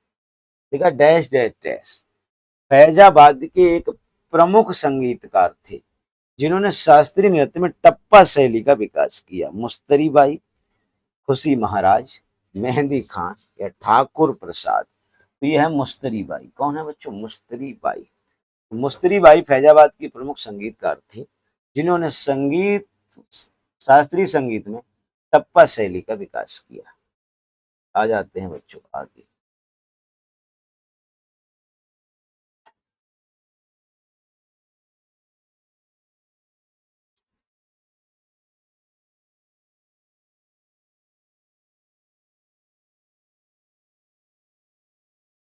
देखा डैश डैश डैश फैजाबाद के एक प्रमुख संगीतकार थे जिन्होंने शास्त्रीय नृत्य में टप्पा शैली का विकास किया। मुस्तरी बाई, खुशी महाराज, मेहंदी खान या ठाकुर प्रसाद? तो ये है मुस्तरी बाई। कौन है बच्चों? मुस्तरी बाई। मुस्तरी बाई फैजाबाद की प्रमुख संगीतकार थी जिन्होंने संगीत शास्त्रीय संगीत में टप्पा शैली का विकास किया। आ जाते हैं बच्चों आगे।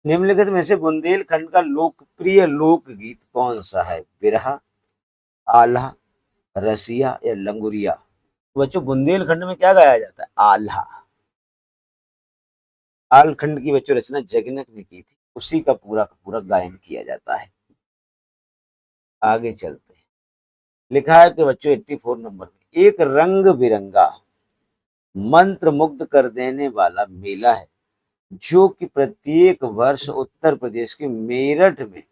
निम्नलिखित में से बुंदेलखंड का लोकप्रिय लोकगीत कौन सा है? बिरहा, आल्हा, रसिया या लंगुरिया? तो बच्चों बुंदेलखंड में क्या गाया जाता है? आल्हा। आलखंड की बच्चों रचना जगनक ने की थी, उसी का पूरा गायन किया जाता है। आगे चलते हैं। लिखा है कि बच्चों 84 नंबर में एक रंग बिरंगा मंत्र मुग्ध कर देने वाला मेला है जो कि प्रत्येक वर्ष उत्तर प्रदेश के मेरठ में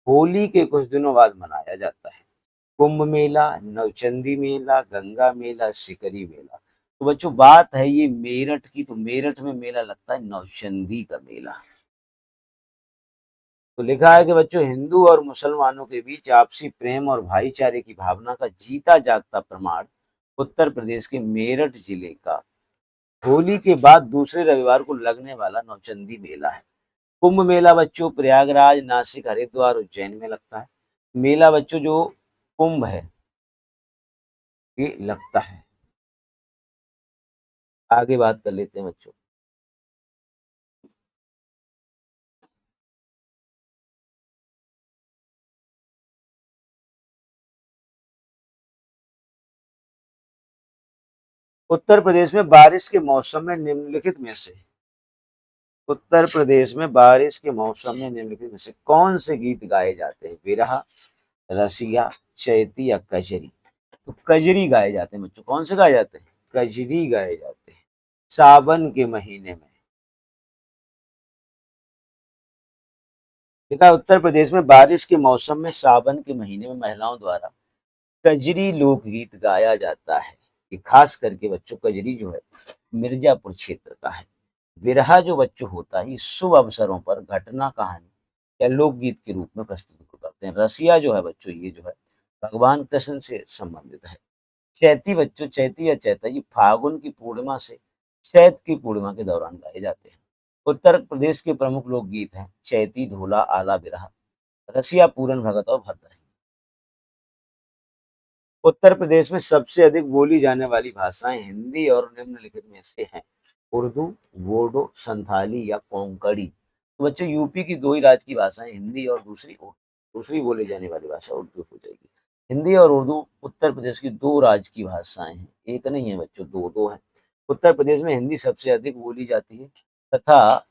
होली के कुछ दिनों बाद मनाया जाता है। कुंभ मेला, नवचंदी मेला, गंगा मेला, शिकरी मेला? तो बच्चों बात है ये मेरठ की, तो मेरठ में मेला लगता है नवचंदी का मेला। तो लिखा है कि बच्चों हिंदू और मुसलमानों के बीच आपसी प्रेम और भाईचारे की भावना का जीता जागता प्रमाण उत्तर प्रदेश के मेरठ जिले का होली के बाद दूसरे रविवार को लगने वाला नौचंदी मेला है। कुंभ मेला बच्चों प्रयागराज, नासिक, हरिद्वार, उज्जैन में लगता है। मेला बच्चों जो कुंभ है ये लगता है। आगे बात कर लेते हैं बच्चों। उत्तर प्रदेश में बारिश के मौसम में निम्नलिखित में से उत्तर प्रदेश में बारिश के मौसम में निम्नलिखित में से कौन से गीत गाए जाते हैं? विरहा, रसिया, चैती या कजरी? तो कजरी गाए जाते हैं बच्चों। कौन से गाए जाते हैं? कजरी गाए जाते हैं सावन के महीने में। देखा उत्तर प्रदेश में बारिश के मौसम में सावन के महीने में महिलाओं द्वारा कजरी लोकगीत गाया जाता है। ये खास करके बच्चों कजरी जो है मिर्जापुर क्षेत्र का है। विरहा जो बच्चों होता है ये शुभ अवसरों पर घटना कहानी या लोकगीत के रूप में प्रस्तुत करते हैं। रसिया जो है बच्चों ये जो है भगवान कृष्ण से संबंधित है। चैती बच्चों, चैती या चैता ये फागुन की पूर्णिमा से चैत की पूर्णिमा के दौरान गाए जाते हैं। उत्तर प्रदेश के प्रमुख लोकगीत हैं चैती, ढोला, आला बिरहा, रसिया, पूरन भगत और भरथरी। उत्तर प्रदेश में सबसे अधिक बोली जाने वाली भाषाएं हिंदी और निम्नलिखित में से हैं उर्दू, बोडो, संथाली या कोंकणी। तो बच्चों यूपी की दो ही राज्य की भाषाएं हिंदी और दूसरी उर्दू। दूसरी बोली जाने वाली भाषा उर्दू हो जाएगी। हिंदी और उर्दू उत्तर प्रदेश की दो राज्य की भाषाएं हैं, एक नहीं है बच्चों, दो दो है। उत्तर प्रदेश में हिंदी सबसे अधिक बोली जाती है तथा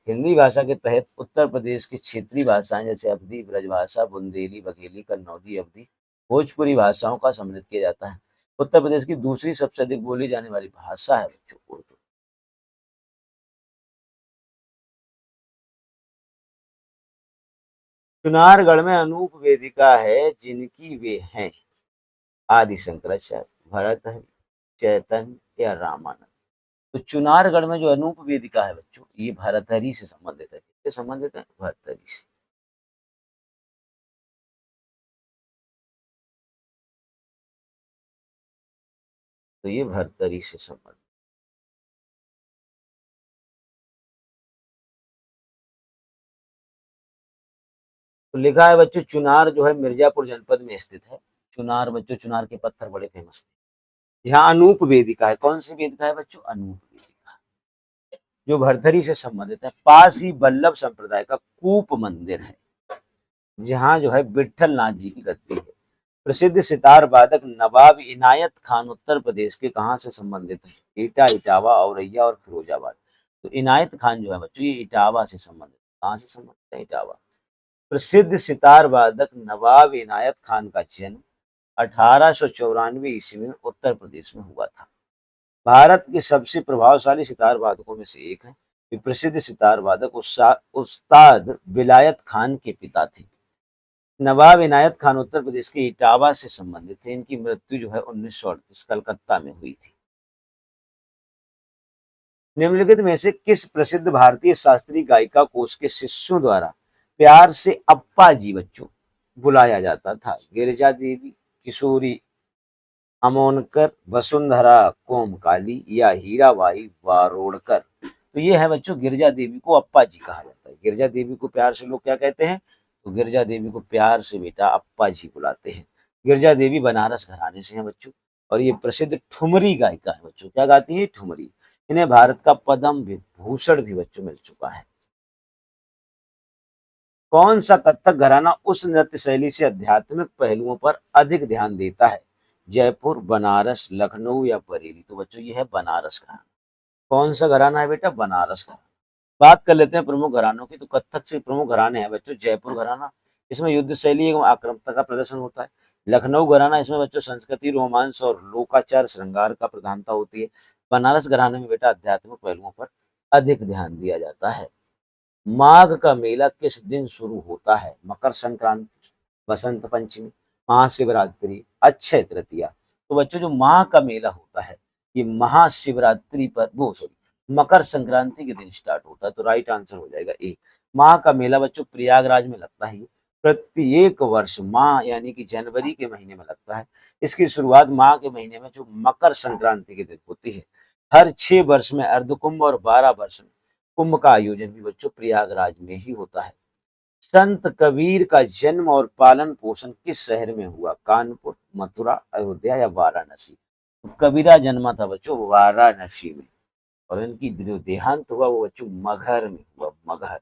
हिंदी भाषा के तहत उत्तर प्रदेश की क्षेत्रीय भाषाएं जैसे अवधी, ब्रजभाषा, बुंदेली, बघेली, कन्नौजी, अवधी, भोजपुरी भाषाओं का सम्मिलित किया जाता है। उत्तर प्रदेश की दूसरी सबसे अधिक बोली जाने वाली भाषा है बच्चों उर्दू। चुनारगढ़ में अनूप वेदिका है जिनकी वे हैं आदि शंकराचार्य, भरतहरि, चैतन्य या रामानंद। तो चुनारगढ़ में जो अनूप वेदिका है बच्चों ये भरतहरि से संबंधित है। किससे संबंधित है? भरतहरि से। तो ये भरतहरि से संबंधित। तो लिखा है बच्चों चुनार जो है मिर्जापुर जनपद में स्थित है। चुनार बच्चों, चुनार के पत्थर बड़े फेमस थे। यहाँ अनूप वेदिका है। कौन सी वेदिका है बच्चों? अनूप वेदिका, जो भरथरी से संबंधित है। पास ही वल्लभ संप्रदाय का कूप मंदिर है जहाँ जो है विठल नाथ जी की गद्दी है। प्रसिद्ध सितार वादक नवाब इनायत खान उत्तर प्रदेश के कहाँ से संबंधित है? एटा, इटावा, औरैया और फिरोजाबाद। तो इनायत खान जो है बच्चों ये इटावा से संबंधित है। कहाँ से संबंधित है? इटावा। प्रसिद्ध सितार वादक नवाब इनायत खान का जन्म 1894 ईस्वी में उत्तर प्रदेश में हुआ था। भारत के सबसे प्रभावशाली सितार वादकों में से एक है। ये प्रसिद्ध सितार वादक उस्ताद विलायत खान के पिता थे। नवाब इनायत खान उत्तर प्रदेश के इटावा से संबंधित थे। इनकी मृत्यु जो है 1938 कलकत्ता में हुई थी। निम्नलिखित में से किस प्रसिद्ध भारतीय शास्त्रीय गायिका को उसके शिष्यों द्वारा प्यार से अप्पा जी बच्चों बुलाया जाता था? गिरिजा देवी, किशोरी अमोनकर, वसुंधरा कोमकाली या हीराबाई वारोड़कर। तो ये है बच्चों गिरिजा देवी को अप्पा जी कहा जाता है। गिरिजा देवी को प्यार से लोग क्या कहते हैं? तो गिरिजा देवी को प्यार से बेटा अप्पा जी बुलाते हैं। गिरिजा देवी बनारस घराने से हैं बच्चों और ये प्रसिद्ध ठुमरी गायिका है बच्चों। क्या गाती है? ठुमरी। इन्हें भारत का पद्म विभूषण भी बच्चों मिल चुका है। कौन सा कथक घराना उस नृत्य शैली से आध्यात्मिक पहलुओं पर अधिक ध्यान देता है? जयपुर, बनारस, लखनऊ या बरेली। तो बच्चों ये है बनारस घराना। कौन सा घराना है बेटा? बनारस घराना। बात कर लेते हैं प्रमुख घरानों की। तो कथक से प्रमुख घराने हैं बच्चों जयपुर घराना, इसमें युद्ध शैली एवं आक्रामकता का प्रदर्शन होता है। लखनऊ घराना, इसमें बच्चों संस्कृति, रोमांस और लोकाचार श्रृंगार का प्रधानता होती है। बनारस घराने में बेटा आध्यात्मिक पहलुओं पर अधिक ध्यान दिया जाता है। माघ का मेला किस दिन शुरू होता है? मकर संक्रांति, बसंत पंचमी, महाशिवरात्रि, अक्षय तृतीया। तो बच्चों जो माह का मेला होता है ये महाशिवरात्रि पर वो सॉरी मकर संक्रांति के दिन स्टार्ट होता है। तो राइट आंसर हो जाएगा ए। माह का मेला बच्चों प्रयागराज में लगता है। प्रत्येक वर्ष माह यानी कि जनवरी के महीने में लगता है। इसकी शुरुआत माह के महीने में जो मकर संक्रांति के दिन होती है। हर 6 वर्ष में अर्धकुंभ और 12 वर्ष में कुंभ का आयोजन भी बच्चों प्रयागराज में ही होता है। संत कबीर का जन्म और पालन पोषण किस शहर में हुआ? कानपुर, मथुरा, अयोध्या या वाराणसी। तो कबीरा जन्मा था बच्चों वाराणसी में और इनकी जो देहांत हुआ वो बच्चों मगहर में हुआ। मगहर।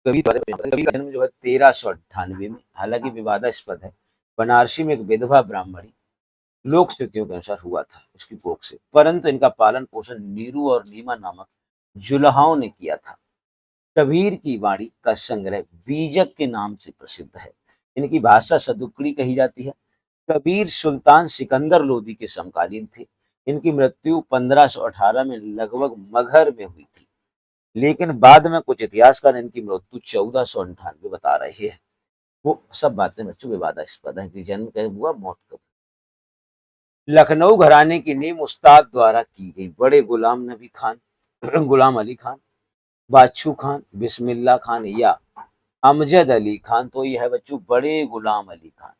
कबीर का जन्म जो है 1398 में, हालांकि विवादास्पद है। बनारसी में एक विधवा ब्राह्मणी लोक स्थितियों के अनुसार हुआ था उसकी कोख से, परंतु इनका पालन पोषण नीरू और नीमा नामक जुलाहाओं ने किया था। कबीर की वाणी का संग्रह बीजक के नाम से प्रसिद्ध है। इनकी भाषा सदुक्कड़ी कही जाती है। कबीर सुल्तान सिकंदर लोदी के समकालीन थे। इनकी मृत्यु 1518 में लगभग मगहर में हुई थी, लेकिन बाद में कुछ इतिहासकार इनकी मृत्यु 1498 बता रहे हैं। वो सब बातें बच्चों विवादास्पद है कि जन्म कब हुआ, मौत कब। लखनऊ घराने की नींव उस्ताद द्वारा की गई। बड़े गुलाम नबी खान, गुलाम अली खान, बादशू खान, बिस्मिल्लाह खान या अमजद अली खान। तो यह है बच्चों बड़े गुलाम अली खान।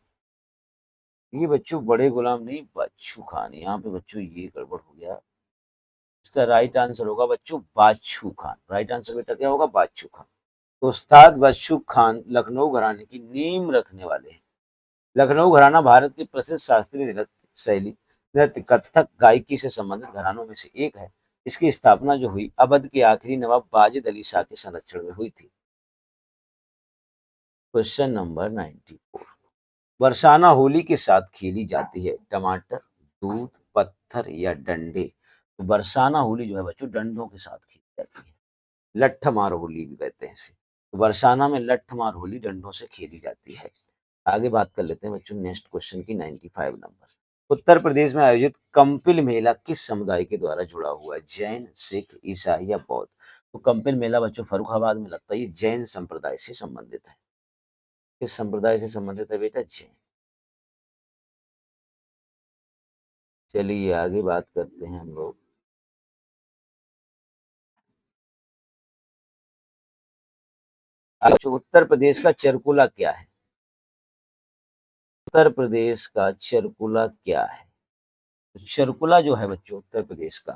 ये बच्चों बड़े गुलाम नहीं, बादशू खान। यहाँ पे बच्चों ये गड़बड़ हो गया। इसका राइट आंसर होगा बच्चों बादशू खान। राइट आंसर बेटा क्या होगा? बादशू खान। तो उस्ताद बच्चू खान लखनऊ घराने की नींव रखने वाले हैं। लखनऊ घराना भारत की प्रसिद्ध शास्त्रीय नृत्य शैली नृत्य कथक गायकी से संबंधित घरानों में से एक है। इसकी स्थापना जो हुई अवध के आखिरी नवाब वाजिद अली शाह के संरक्षण में हुई थी। Question number 94। बरसाना होली के साथ खेली जाती है। टमाटर, दूध, पत्थर या डंडे। तो बरसाना होली जो है बच्चों डंडों के साथ खेली जाती है। लठ मार होली भी कहते हैं इसे। तो बरसाना में लठ मार होली डंडों से खेली जाती है। आगे बात कर लेते हैं बच्चों नेक्स्ट क्वेश्चन की 95 नंबर। उत्तर प्रदेश में आयोजित कंपिल मेला किस समुदाय के द्वारा जुड़ा हुआ है? जैन, सिख, ईसाई या बौद्ध। तो कंपिल मेला बच्चों फर्रुखाबाद में लगता है। ये जैन संप्रदाय से संबंधित है। किस संप्रदाय से संबंधित है बेटा? जैन। चलिए आगे बात करते हैं हम लोग। अच्छा, उत्तर प्रदेश का चरकुला क्या है? उत्तर प्रदेश का चरकुला क्या है? तो चरकुला जो है बच्चों उत्तर प्रदेश का,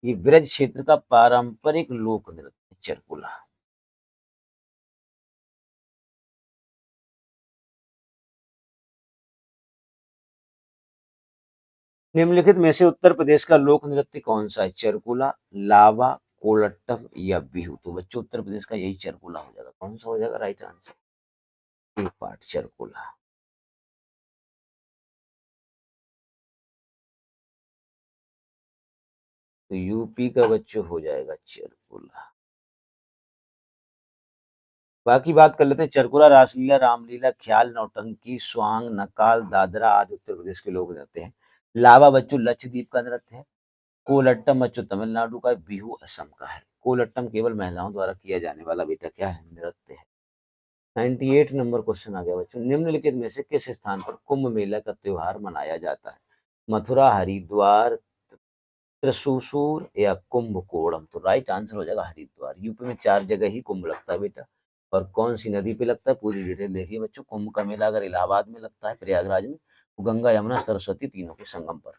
ये ब्रज क्षेत्र का पारंपरिक लोक नृत्य है, चरकुला। निम्नलिखित में से उत्तर प्रदेश का लोक नृत्य कौन सा है? चरकुला, लावा, कोलट्टम या बिहू। तो बच्चों उत्तर प्रदेश का यही चरकुला हो जाएगा। कौन सा हो जाएगा राइट आंसर? ए पार्ट चरकुला। तो यूपी का बच्चों हो जाएगा चरकुला। बाकी बात कर लेते हैं। चरकुला, रासलीला, रामलीला, ख्याल, नौटंकी, स्वांग, नकाल, दादरा आदि उत्तर प्रदेश के लोक नृत्य हैं। लावा बच्चों लक्षद्वीप का नृत्य है। कोलट्टम बच्चों तमिलनाडु का है। बिहू असम का है। कोलट्टम केवल महिलाओं द्वारा किया जाने वाला बेटा क्या है? नृत्य है। 98 नंबर क्वेश्चन आ गया बच्चों। निम्नलिखित में से किस स्थान पर कुंभ मेला का त्योहार मनाया जाता है? मथुरा, हरिद्वार, त्रिशूर या कुंभकोणम। तो राइट आंसर हो जाएगा हरिद्वार। यूपी में 4 जगह ही कुंभ लगता है बेटा। और कौन सी नदी पे लगता है पूरी डिटेल देखिए बच्चों। कुंभ का मेला अगर इलाहाबाद में लगता है प्रयागराज में, तो गंगा यमुना सरस्वती तीनों के संगम पर।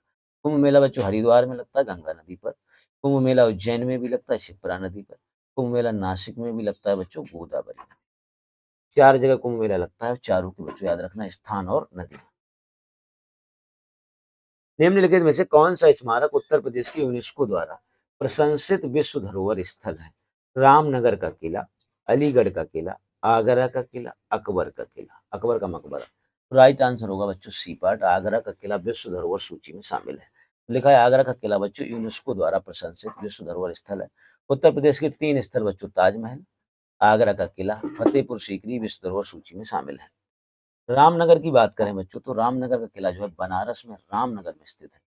कुंभ मेला बच्चों हरिद्वार में लगता है गंगा नदी पर। कुंभ मेला उज्जैन में भी लगता है शिप्रा नदी पर। कुंभ मेला नासिक में भी लगता है बच्चों गोदावरी नदी। 4 जगह कुंभ मेला लगता है। चारों के बच्चों याद रखना स्थान और नदी। निम्नलिखित में से कौन सा स्मारक उत्तर प्रदेश की यूनेस्को द्वारा प्रशंसित विश्व धरोहर स्थल है? रामनगर का किला, अलीगढ़ का किला, आगरा का किला, अकबर का किला। अकबर का मकबरा। राइट आंसर होगा बच्चों सी पार्ट। आगरा का किला विश्व धरोहर सूची में शामिल है। लिखा है आगरा का किला बच्चों यूनेस्को द्वारा प्रशंसित विश्व धरोहर स्थल है। उत्तर प्रदेश के 3 स्थल बच्चों ताजमहल, आगरा का किला, फतेहपुर सीकरी विश्व धरोहर सूची में शामिल है। रामनगर की बात करें बच्चों तो रामनगर का किला जो है बनारस में रामनगर में स्थित है।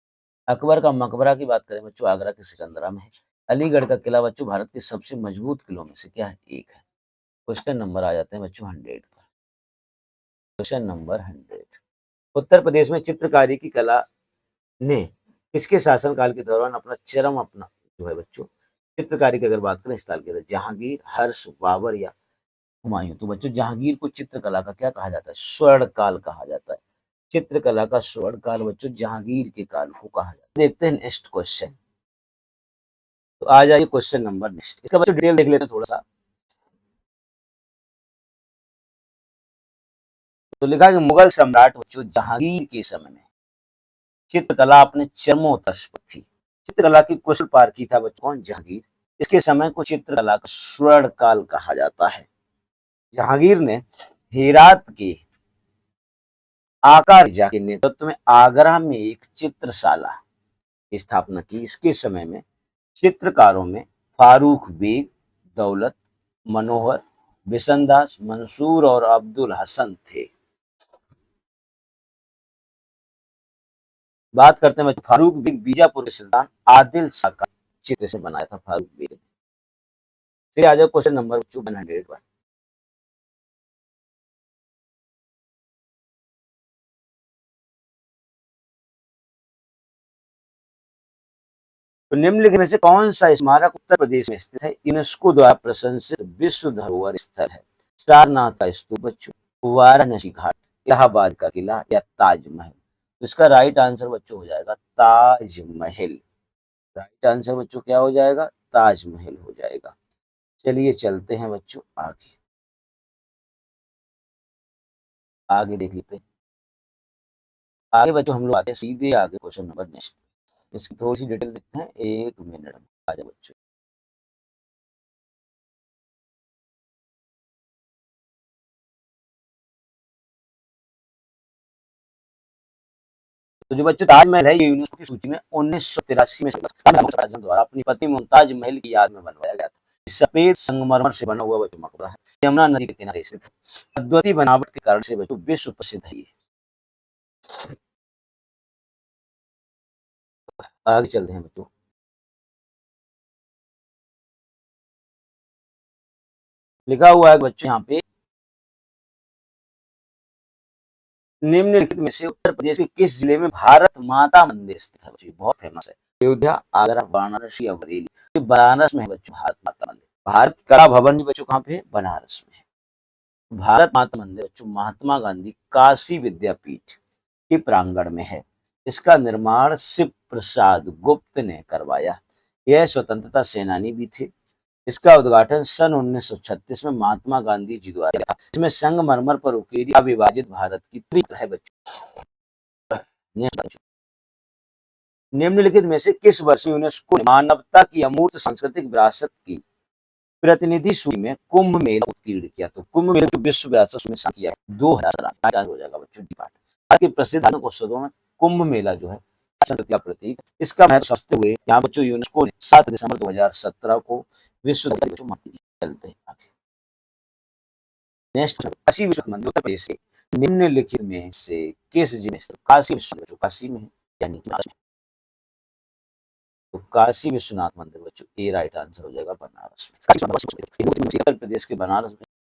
अकबर का मकबरा की बात करें बच्चों आगरा के सिकंदरा में है। अलीगढ़ का किला बच्चों भारत के सबसे मजबूत किलों में से क्या है? एक है। क्वेश्चन नंबर आ जाते हैं बच्चों 100 पर। Question number 100। उत्तर प्रदेश में चित्रकारी की कला ने किसके शासनकाल के दौरान अपना जो है बच्चों चित्रकारी की अगर बात करें इस साल के अंदर, जहांगीर, हर्ष, बाबर या हुमायूं। तो बच्चों जहांगीर को चित्रकला का क्या कहा जाता है? स्वर्ण काल कहा जाता है। चित्रकला का स्वर्ण काल बच्चों जहांगीर के काल को कहा जाता है। देखते हैं नेक्स्ट क्वेश्चन। तो आ जाइए क्वेश्चन नंबर नेक्स्ट। इसका बच्चों डिटेल देख लेते हैं थोड़ा सा। तो लिखा है कि मुगल सम्राट बच्चों जहांगीर के समय में चित्रकला अपने चरमोत्कर्ष पर थी। चित्रकला की कुशल पारखी था बच्चों कौन? जहांगीर। इसके समय को चित्रकला का स्वर्ण काल कहा जाता है। जहांगीर ने हेरात के आका रिजा के नेतृत्व में आगरा में एक चित्रशाला की स्थापना की। इसके समय में चित्रकारों में फारूक बेग, दौलत, मनोहर, बिशनदास, मंसूर और अब्दुल हसन थे। बात करते हैं फारूक बेग बीजापुर के सुल्तान आदिल शाह का चित्र से बनाया था फारूक बेग ने। फिर आ जाओ क्वेश्चन नंबर 100 पर। तो निम्नलिखित में से कौन सा स्मारक उत्तर प्रदेश में स्थित है? यूनेस्को द्वारा प्रशंसित विश्व धरोहर स्थल है। सारनाथ का स्तूप बच्चों, वाराणसी घाट, इलाहाबाद का किला या ताजमहल? तो इसका राइट आंसर बच्चों हो जाएगा ताजमहल। राइट आंसर बच्चों क्या हो जाएगा? ताजमहल हो जाएगा। चलिए चलते हैं बच्चों आगे, आगे देख लेते हैं। आगे बच्चों हम लोग आते हैं सीधे आगे क्वेश्चन नंबर नेक्स्ट। इसकी थोड़ी सी डिटेल देखते हैं, 1 मिनट में आ जाए बच्चों। तो जो बच्चों ताजमहल है ये यूनेस्को की सूची में 1983 में शाहजहां द्वारा अपनी पत्नी मुमताज महल की याद में बनवाया गया था। सफेद संगमरमर से बना हुआ बच्चों मकबरा है, यमुना नदी के किनारे स्थित है। अद्वितीय बनावट के कारण से बच्चों विश्व प्रसिद्ध है ये। आगे चलते हैं बच्चों। लिखा हुआ है बच्चों यहाँ पे, निम्नलिखित में से उत्तर प्रदेश के किस जिले में भारत माता मंदिर स्थित है? बच्चों बहुत फेमस है। अयोध्या, आगरा, वाराणसी या बरेली? ये बनारस में है बच्चों भारत माता मंदिर। भारत कला भवन भी बच्चों कहाँ पे है? बनारस में है। भारत माता मंदिर बच्चों महात्मा गांधी काशी विद्यापीठ के प्रांगण में है। इसका निर्माण शिव प्रसाद गुप्त ने करवाया। यह स्वतंत्रता सेनानी भी थे। इसका उद्घाटन सन 1936 में महात्मा गांधी जी द्वारा किया। इसमें संगमरमर पर उकेरी अविभाजित भारत की तस्वीर है बच्चों। नेक्स्ट बच्चों। निम्नलिखित में से किस वर्ष यूनेस्को ने मानवता की अमूर्त सांस्कृतिक विरासत की प्रतिनिधि सूची में कुंभ मेला उत्कीर्ण किया? तो कुंभ मेला जो विश्व विरासत में शामिल किया है 2000 हो जाएगा बच्चों। आज के प्रसिद्ध धार्मिक उत्सवों में कुंभ मेला जो है संस्कृति का प्रतीक। इसका महत्व समझते हुए यहाँ बच्चों यूनेस्को ने 7 दिसंबर 2017 को विश्व चलते हैं आगे। नेक्स्ट, काशी विश्वनाथ मंदिर उत्तर प्रदेश के निम्नलिखित में से किस जिले में स्थित? काशी विश्वनाथ जो काशी में है, यानी कि बनारस में। तो काशी विश्वनाथ मंदिर बच्चों ए राइट आंसर हो जाएगा बनारस में। उत्तर प्रदेश के बनारस में